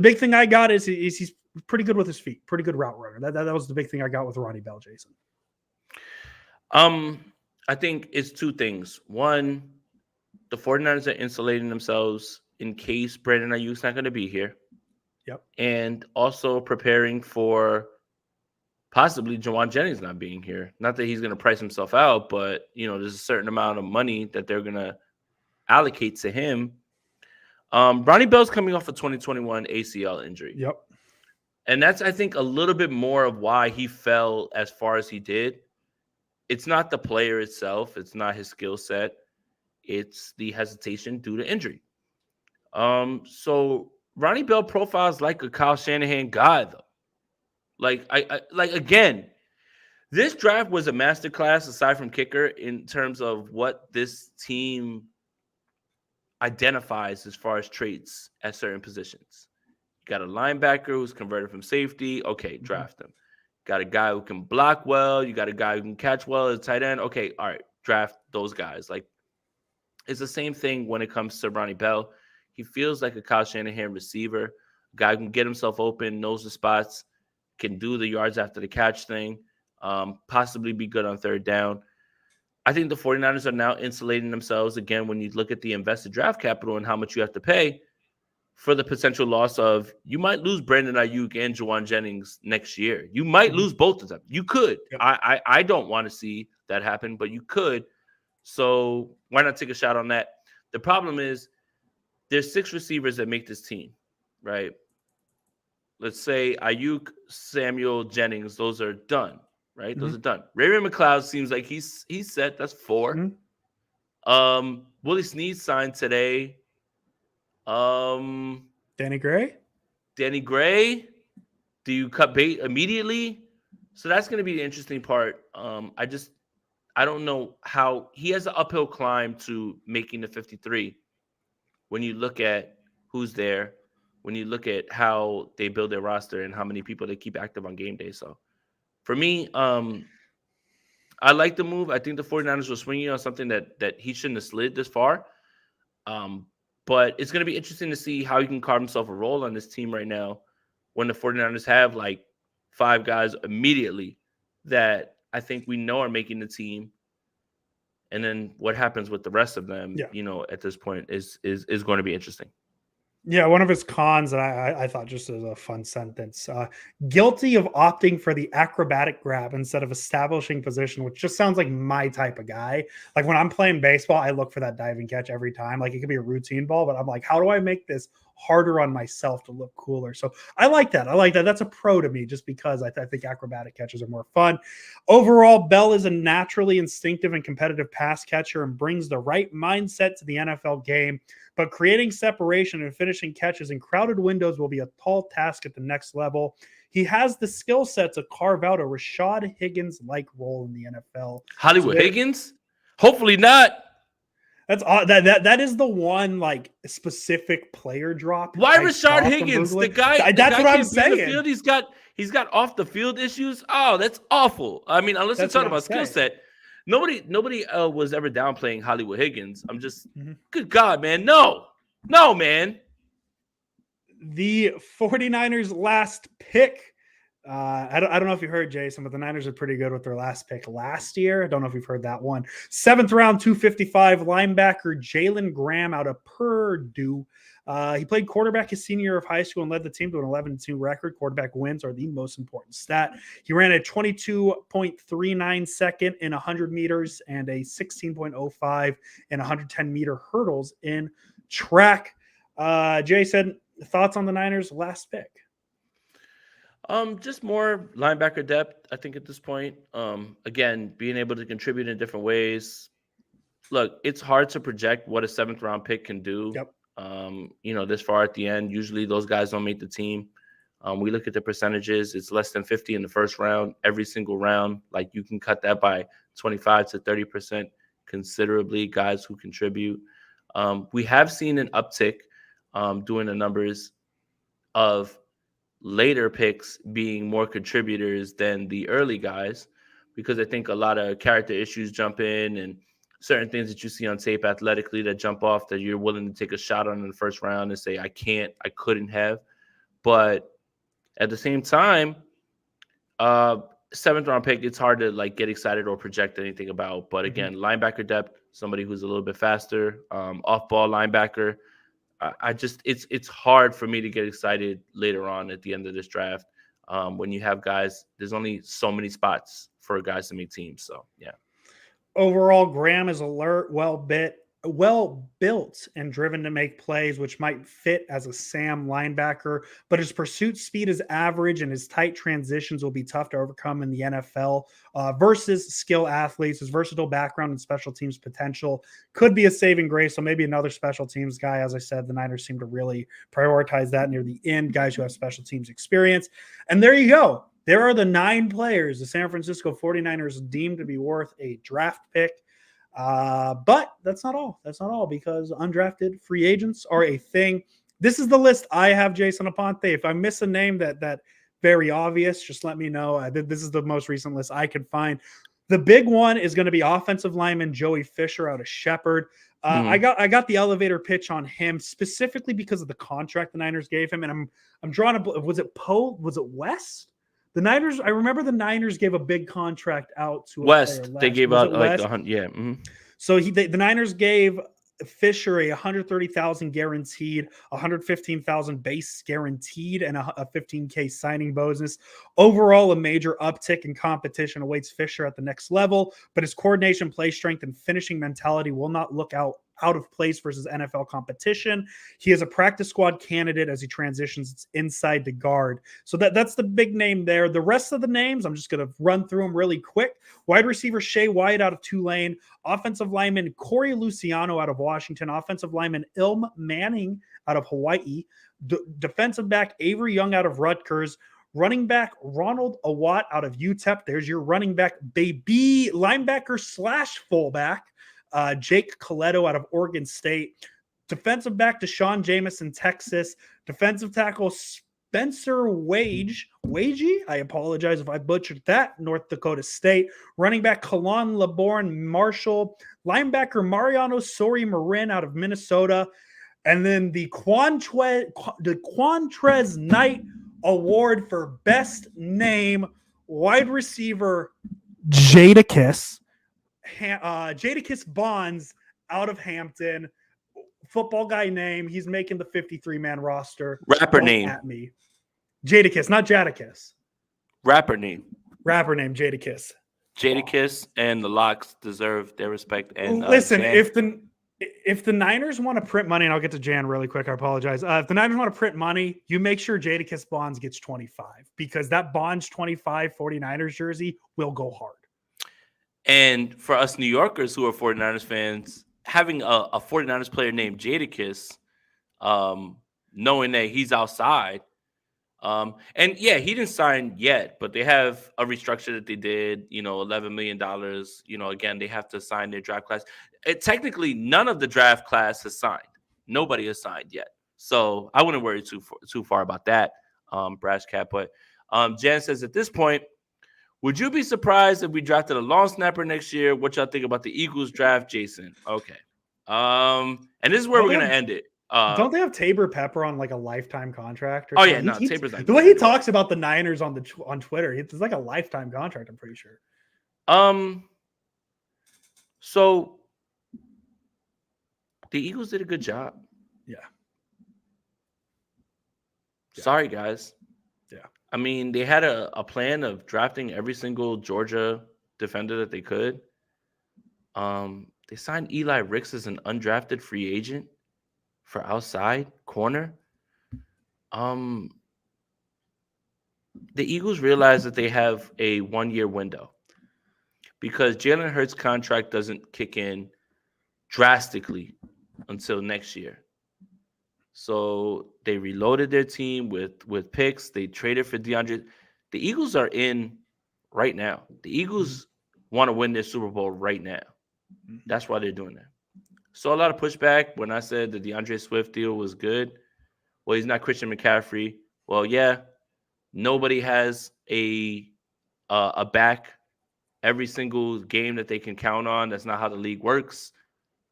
big thing I got is he's pretty good with his feet, pretty good route runner. That was the big thing I got with Ronnie Bell, Jason. I think it's 2 things. One, the 49ers are insulating themselves in case Brayden Ayuk's not going to be here. Yep. And also preparing for possibly Jauan Jennings not being here. Not that he's going to price himself out, but, there's a certain amount of money that they're going to allocate to him. Ronnie Bell's coming off a 2021 ACL injury. Yep. And that's, I think, a little bit more of why he fell as far as he did. It's not the player itself. It's not his skill set. It's the hesitation due to injury. So Ronnie Bell profiles like a Kyle Shanahan guy, though. Like, again, this draft was a masterclass aside from kicker in terms of what this team identifies as far as traits at certain positions. You got a linebacker who's converted from safety. Okay, draft him. Got a guy who can block well. You got a guy who can catch well as a tight end. Okay, all right, draft those guys. Like, it's the same thing when it comes to Ronnie Bell. He feels like a Kyle Shanahan receiver, a guy who can get himself open, knows the spots, can do the yards after the catch thing, possibly be good on 3rd down. I think the 49ers are now insulating themselves, again, when you look at the invested draft capital and how much you have to pay for the potential loss of, you might lose Brandon Ayuk and Jauan Jennings next year. You might lose both of them. You could. Yep. I don't want to see that happen, but you could. So why not take a shot on that? The problem is, there's 6 receivers that make this team, right? Let's say Ayuk, Samuel, Jennings, those are done, right? Mm-hmm. Those are done. Ray-Ray McCloud seems like he's set. That's 4. Mm-hmm. Willie Snead signed today. Danny Gray? Do you cut bait immediately? So that's going to be the interesting part. I don't know how he has an uphill climb to making the 53. When you look at who's there, when you look at how they build their roster and how many people they keep active on game day. So for me, I like the move. I think the 49ers were swinging on something that he shouldn't have slid this far. But it's going to be interesting to see how he can carve himself a role on this team right now when the 49ers have like 5 guys immediately that I think we know are making the team. And then what happens with the rest of them, at this point is going to be interesting. Yeah, one of his cons that I thought just as a fun sentence, guilty of opting for the acrobatic grab instead of establishing position, which just sounds like my type of guy. Like when I'm playing baseball, I look for that diving catch every time. Like it could be a routine ball, but I'm like, how do I make this harder on myself to look cooler. So I like that. That's a pro to me just because I think acrobatic catches are more fun. Overall, Bell is a naturally instinctive and competitive pass catcher and brings the right mindset to the NFL game. But creating separation and finishing catches in crowded windows will be a tall task at the next level. He has the skill set to carve out a Rashad Higgins-like role in the NFL. Hollywood Higgins? Hopefully not. That's that is the one like specific player drop. Why Rashad Higgins? The guy. That's what I'm saying. Field, he's got off the field issues. Oh, that's awful. I mean, unless you're talking about skill set, nobody was ever downplaying Hollywood Higgins. I'm just, good God, man, no, man. The 49ers last pick. I don't know if you heard, Jason, but the Niners are pretty good with their last pick last year. I don't know if you've heard that one. 7th round, 255 linebacker Jalen Graham out of Purdue. He played quarterback his senior year of high school and led the team to an 11-2 record. Quarterback wins are the most important stat. He ran a 22.39 second in 100 meters and a 16.05 in 110-meter hurdles in track. Jason, thoughts on the Niners' last pick? Just more linebacker depth, I think, at this point. Again, being able to contribute in different ways. Look, it's hard to project what a 7th round pick can do. Yep. This far at the end, usually those guys don't make the team. We look at the percentages. It's less than 50 in the first round, every single round. Like, you can cut that by 25 to 30% considerably, guys who contribute. We have seen an uptick doing the numbers of later picks being more contributors than the early guys, because I think a lot of character issues jump in and certain things that you see on tape athletically that jump off that you're willing to take a shot on in the first round and say, I couldn't have. But at the same time, 7th round pick, it's hard to like get excited or project anything about. But again, linebacker depth, somebody who's a little bit faster, off-ball linebacker. It's hard for me to get excited later on at the end of this draft when you have guys. There's only so many spots for guys to make teams. So yeah. Overall, Graham is alert, well built, and driven to make plays, which might fit as a Sam linebacker. But his pursuit speed is average, and his tight transitions will be tough to overcome in the NFL versus skill athletes. His versatile background and special teams potential could be a saving grace. So maybe another special teams guy. As I said, the Niners seem to really prioritize that near the end, guys who have special teams experience. And there you go. There are the 9 players the San Francisco 49ers deemed to be worth a draft pick. But that's not all. That's not all, because undrafted free agents are a thing. This is the list I have, Jason Aponte. If I miss a name that very obvious, just let me know. This is the most recent list I could find. The big one is going to be offensive lineman Joey Fisher out of Shepherd. I got the elevator pitch on him specifically because of the contract the Niners gave him, and I'm drawing a. Was it Poe? Was it West? The Niners, I remember the Niners gave a big contract out to West. They gave out like West? 100. Yeah. Mm-hmm. So the Niners gave Fisher a $130,000 guaranteed, $115,000 base guaranteed, and a $15K signing bonus. Overall, a major uptick in competition awaits Fisher at the next level, but his coordination, play strength, and finishing mentality will not look out of place versus NFL competition. He is a practice squad candidate as he transitions inside to guard. So that's the big name there. The rest of the names, I'm just going to run through them really quick. Wide receiver Shea White out of Tulane. Offensive lineman Corey Luciano out of Washington. Offensive lineman Ilm Manning out of Hawaii. Defensive back Avery Young out of Rutgers. Running back Ronald Awatt out of UTEP. There's your running back baby. Linebacker / fullback Jake Coletto out of Oregon State. Defensive back Deshaun Jamison, Texas. Defensive tackle Spencer Wagey. I apologize if I butchered that. North Dakota State. Running back Kalon Laborn Marshall. Linebacker Mariano Sori Marin out of Minnesota. And then the Quantrez Knight Award for Best Name, wide receiver Jadakiss Bonds out of Hampton. Football guy name. He's making the 53-man roster. Rapper name. At me. Jadakiss, not Jadakiss. Rapper name Jadakiss. Jadakiss and the Locks deserve their respect. And listen, If the Niners want to print money, and I'll get to Jan really quick, I apologize. If the Niners want to print money, you make sure Jadakiss Bonds gets 25 because that Bonds 25 49ers jersey will go hard. And for us New Yorkers who are 49ers fans, having a 49ers player named Jadakiss, knowing that he's outside, and yeah, he didn't sign yet, but they have a restructure that they did, $11 million. Again, they have to sign their draft class. Technically, none of the draft class has signed. Nobody has signed yet. So I wouldn't worry too far about that, Brash Cat. But Jan says, at this point, would you be surprised if we drafted a long snapper next year? What y'all think about the Eagles draft, Jason? Okay. And this is where we're going to end it. Don't they have Tabor Pepper on like a lifetime contract? Oh yeah, no, Tabor's not. The way he talks about the Niners on Twitter, it's like a lifetime contract. I'm pretty sure. So the Eagles did a good job. Yeah. Sorry, guys. Yeah. I mean, they had a plan of drafting every single Georgia defender that they could. They signed Eli Ricks as an undrafted free agent for outside corner. The Eagles realize that they have a 1-year window because Jalen Hurts' contract doesn't kick in drastically until next year. So they reloaded their team with picks. They traded for DeAndre. The Eagles are in right now. The Eagles want to win their Super Bowl right now. That's why they're doing that. So a lot of pushback when I said the DeAndre Swift deal was good. Well, he's not Christian McCaffrey. Well, yeah, nobody has a back every single game that they can count on. That's not how the league works.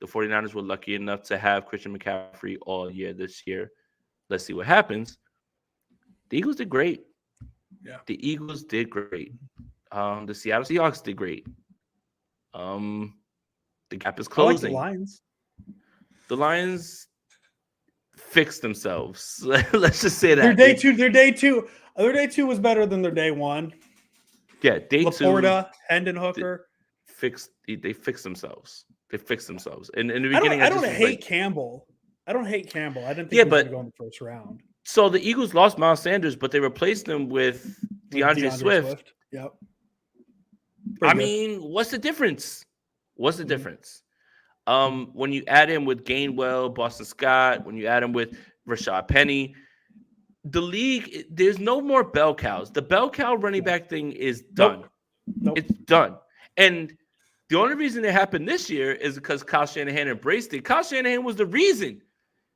The 49ers were lucky enough to have Christian McCaffrey all year this year. Let's see what happens. The Eagles did great. Yeah. The Eagles did great. The Seattle Seahawks did great. The gap is closing. I like the Lions. The Lions fixed themselves. Let's just say that. Their day two was better than their day one. Yeah, day Laporta, Hendon Hooker. They fixed themselves. They fixed themselves. And in the beginning, I don't hate Campbell. I don't hate Campbell. I didn't think he was going to go in the first round. So the Eagles lost Miles Sanders, but they replaced him with DeAndre Swift. Yep. I mean, what's the difference? What's the difference? When you add him with Gainwell, Boston Scott, when you add him with Rashad Penny, the league, there's no more bell cows. The bell cow running back thing is done. Nope. It's done. And the only reason it happened this year is because Kyle Shanahan embraced it. Kyle Shanahan was the reason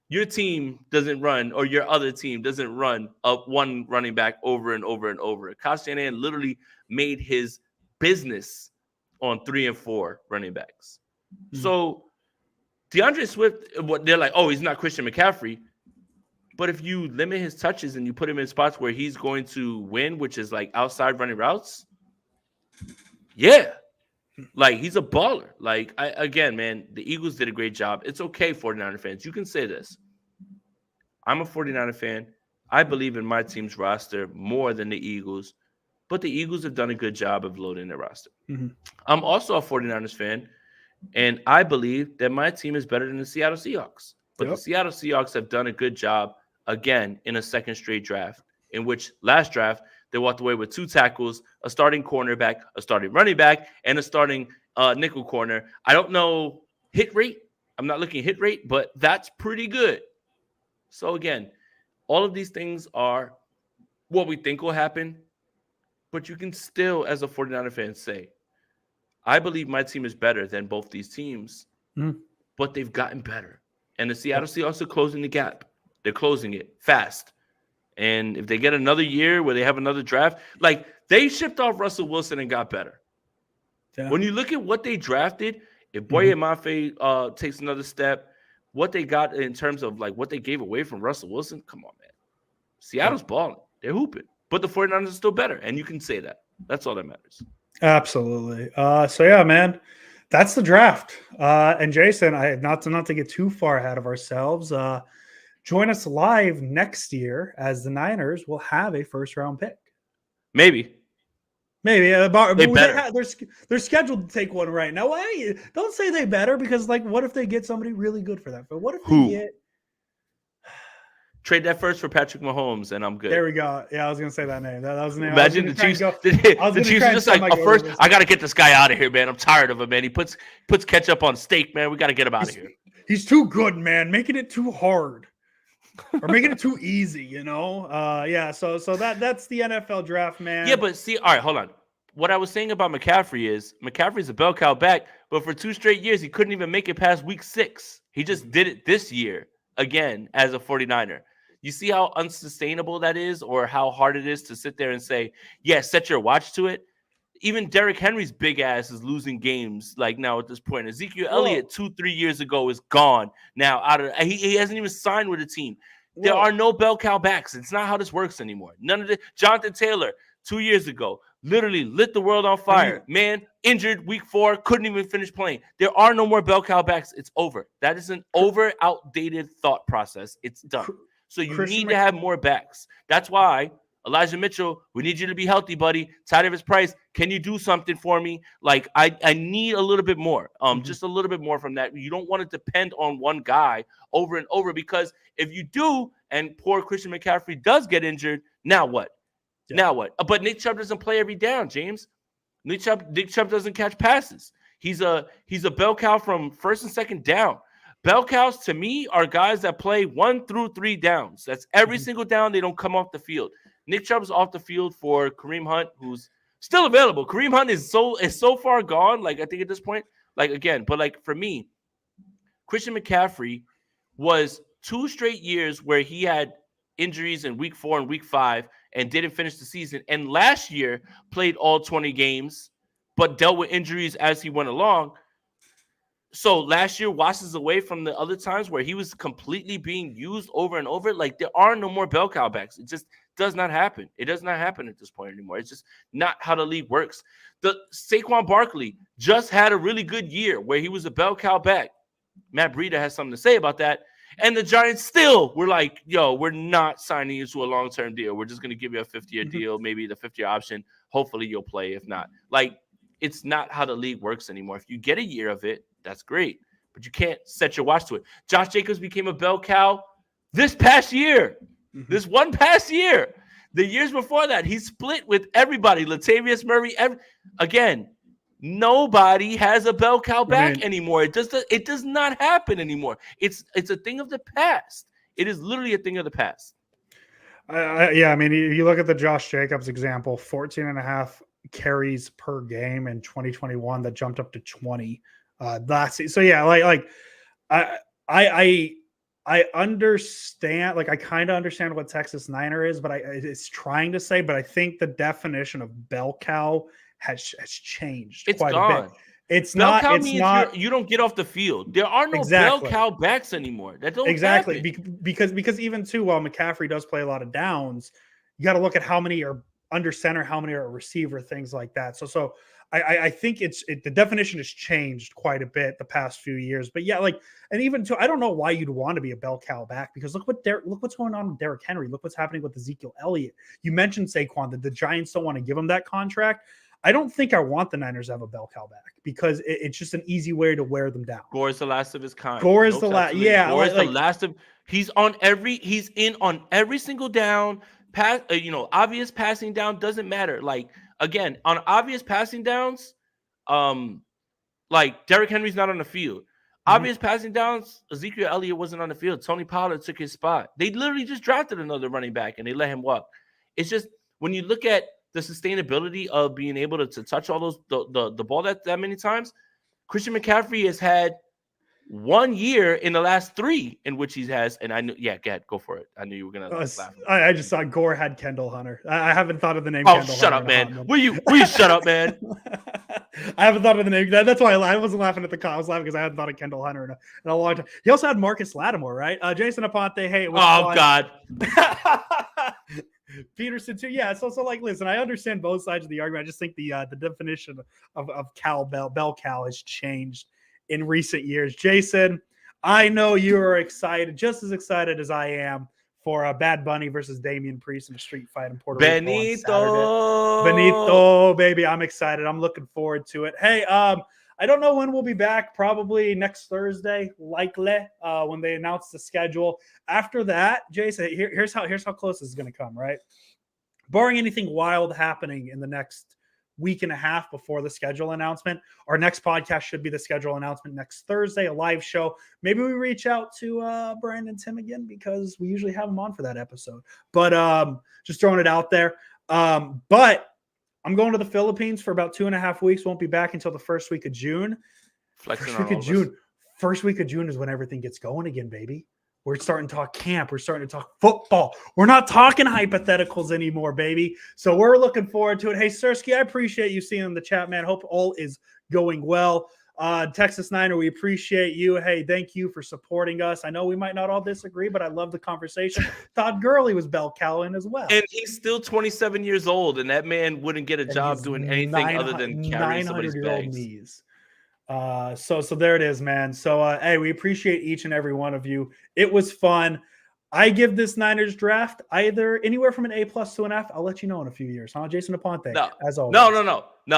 your team doesn't run or your other team doesn't run up one running back over and over and over. Kyle Shanahan literally made his business on 3 and 4 running backs. So DeAndre Swift, they're like, oh, he's not Christian McCaffrey. But if you limit his touches and you put him in spots where he's going to win, which is like outside running routes, yeah. Like, he's a baller. Like, again, man, the Eagles did a great job. It's okay, 49er fans. You can say this. I'm a 49er fan. I believe in my team's roster more than the Eagles. But the Eagles have done a good job of loading their roster. I'm also a 49ers fan, and I believe that my team is better than the Seattle Seahawks. But the Seattle Seahawks have done a good job, again, in a second straight draft, in which last draft, they walked away with 2 tackles, a starting cornerback, a starting running back, and a starting nickel corner. I don't know hit rate. I'm not looking at hit rate, but that's pretty good. So, again, all of these things are what we think will happen. But you can still, as a 49er fan, say, I believe my team is better than both these teams, but they've gotten better. And the Seattle Seahawks are closing the gap. They're closing it fast. And if they get another year where they have another draft, like they shipped off Russell Wilson and got better. Yeah. When you look at what they drafted, if Boye Mafe takes another step, what they got in terms of like what they gave away from Russell Wilson, come on, man. Seattle's balling. They're hooping. But the 49ers are still better. And you can say that. That's all that matters. Absolutely. So, yeah, man, that's the draft. And Jason, not to get too far ahead of ourselves, join us live next year as the Niners will have a first-round pick. Maybe. Maybe better. they're scheduled to take one right now. Why? Don't say they better because like, what if they get somebody really good for that? But what if they get? Trade that first for Patrick Mahomes, and I'm good. There we go. Yeah, I was gonna say that name. That was the name. Imagine the Chiefs. The Chiefs are just like, first, I gotta get this guy out of here, man. I'm tired of him, man. He puts ketchup on steak, man. We gotta get him out of here. He's too good, man. Making it too hard. Or making it too easy, you know? Yeah, so that's the NFL draft, man. Yeah, but see, all right, hold on. What I was saying about McCaffrey is McCaffrey's a bell cow back, but for 2 straight years, he couldn't even make it past week 6. He just did it this year again as a 49er. You see how unsustainable that is, or how hard it is to sit there and say, yeah, set your watch to it? Even Derrick Henry's big ass is losing games like now at this point. Ezekiel Elliott 2-3 years ago is gone now. He hasn't even signed with a team. There are no bell cow backs. It's not how this works anymore. None of it. Jonathan Taylor 2 years ago literally lit the world on fire. Man, injured week 4, couldn't even finish playing. There are no more bell cow backs. It's over. That is an outdated thought process. It's done. So you need to have more backs. That's why Elijah Mitchell, we need you to be healthy, buddy. Tyler Price, can you do something for me? Like I need a little bit more, just a little bit more from that. You don't want to depend on one guy over and over, because if you do, and poor Christian McCaffrey does get injured, now what? Yeah. Now what? But Nick Chubb doesn't play every down, James. Nick Chubb doesn't catch passes. He's a bell cow from first and second down. Bell cows, to me, are guys that play 1 through 3 downs. That's every single down. They don't come off the field. Nick Chubb's off the field for Kareem Hunt, who's still available. Kareem Hunt is so far gone. Like, I think at this point, like, again, but like for me, Christian McCaffrey was 2 straight years where he had injuries in week 4 and week 5 and didn't finish the season. And last year played all 20 games, but dealt with injuries as he went along. So last year washes away from the other times where he was completely being used over and over. Like, there are no more bell cow backs. It just does not happen. It does not happen at this point anymore. It's just not how the league works. The Saquon Barkley just had a really good year where he was a bell cow back. Matt Breida has something to say about that. And the Giants still were like, yo, we're not signing you to a long-term deal. We're just going to give you a 50-year deal, maybe the 50-year option. Hopefully you'll play. If not, like, it's not how the league works anymore. If you get a year of it, that's great, but you can't set your watch to it. Josh Jacobs became a bell cow this past year. This one past year. The years before that, he split with everybody. Latavius Murray. Again, nobody has a bell cow back anymore. It does not happen anymore. It's a thing of the past. It is literally a thing of the past. Yeah, I mean, you look at the Josh Jacobs example, 14.5 carries per game in 2021 that jumped up to 20. So yeah, like I understand, like I kind of understand what Texas Niner is, but it's trying to say, but I think the definition of bell cow has changed. It's quite gone. A bit. It's bell not. Cow it's means not. You don't get off the field. There are no bell cow backs anymore. That don't happen. Because even too, while McCaffrey does play a lot of downs, you got to look at how many are under center, how many are a receiver, things like that. So. I think the definition has changed quite a bit the past few years, but yeah, like, and even too, I don't know why you'd want to be a bell cow back, because look what's going on with Derrick Henry. Look what's happening with Ezekiel Elliott. You mentioned Saquon, that the Giants don't want to give him that contract. I don't think I want the Niners to have a bell cow back, because it's just an easy way to wear them down. Gore is the last of his kind. Gore is the last. Yeah, Gore is the last of. He's in on every single down. Pass, obvious passing down doesn't matter. Like, again, on obvious passing downs, like Derrick Henry's not on the field. Obvious passing downs, Ezekiel Elliott wasn't on the field. Tony Pollard took his spot. They literally just drafted another running back and they let him walk. It's just, when you look at the sustainability of being able to touch all those the ball that many times, Christian McCaffrey has had 1 year in the last 3 in which he has, and I knew, go for it. I knew you were gonna laugh. I just saw Gore had Kendall Hunter. I haven't thought of the name. Oh, Kendall shut Hunter up, man! Will you shut up, man? I haven't thought of the name. That's why I wasn't laughing at the call. I was laughing because I hadn't thought of Kendall Hunter in a long time. He also had Marcus Lattimore, right? Jason Aponte. Hey, it was fun. God. Peterson too. Yeah. So like, listen, I understand both sides of the argument. I just think the definition of bell cow has changed in recent years. Jason, I know you are excited, just as excited as I am, for Bad Bunny versus Damian Priest in a street fight in Puerto Rico on Benito. Saturday. Benito, baby. I'm excited. I'm looking forward to it. Hey, I don't know when we'll be back. Probably next Thursday, likely, when they announce the schedule. After that, Jason, here's how close this is going to come, right? Barring anything wild happening in the next week and a half before the schedule announcement, our next podcast should be the schedule announcement next Thursday, a live show. Maybe we reach out to Brian and Tim again because we usually have them on for that episode. But just throwing it out there. But I'm going to the Philippines for about 2.5 weeks. Won't be back until the first week of June. First week of June is when everything gets going again, baby. We're starting to talk camp. We're starting to talk football. We're not talking hypotheticals anymore, baby. So we're looking forward to it. Hey, Sersky, I appreciate you seeing in the chat, man. Hope all is going well. Texas Niner, we appreciate you. Hey, thank you for supporting us. I know we might not all disagree, but I love the conversation. Todd Gurley was Bell Cowan as well. And he's still 27 years old, and that man wouldn't get a job doing anything other than carrying somebody's bags. Knees. So there it is, man. So, hey, we appreciate each and every one of you. It was fun. I give this Niners draft either anywhere from an A+ to an F. I'll let you know in a few years, huh? Jason Aponte, as always. No.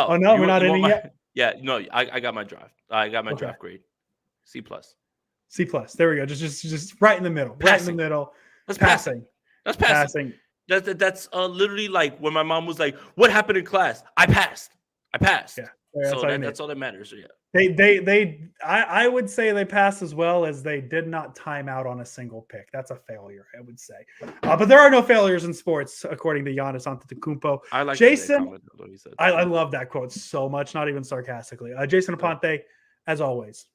Oh, no, we're not in it yet? Yeah, no, I got my draft. I got my draft grade. C+. C+. There we go. Just right in the middle. Passing. Right in the middle. That's passing. That's passing. That's literally like when my mom was like, "What happened in class?" I passed. Yeah. So that's all that matters. So, yeah. I would say they passed as well as they did not time out on a single pick. That's a failure, I would say. But there are no failures in sports, according to Giannis Antetokounmpo. I like Jason. I love that quote so much, not even sarcastically. Jason Aponte, as always.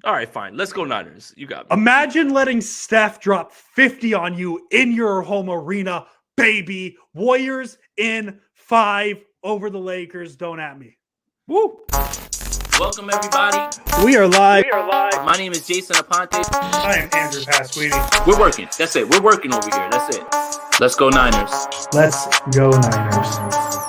All right, fine. Let's go Niners. You got me. Imagine letting Steph drop 50 on you in your home arena, baby. Warriors in 5 over the Lakers. Don't at me. Woo! Welcome, everybody. We are live. My name is Jason Aponte. I am Andrew Pasquini. We're working. That's it. We're working over here. That's it. Let's go Niners. Let's go Niners.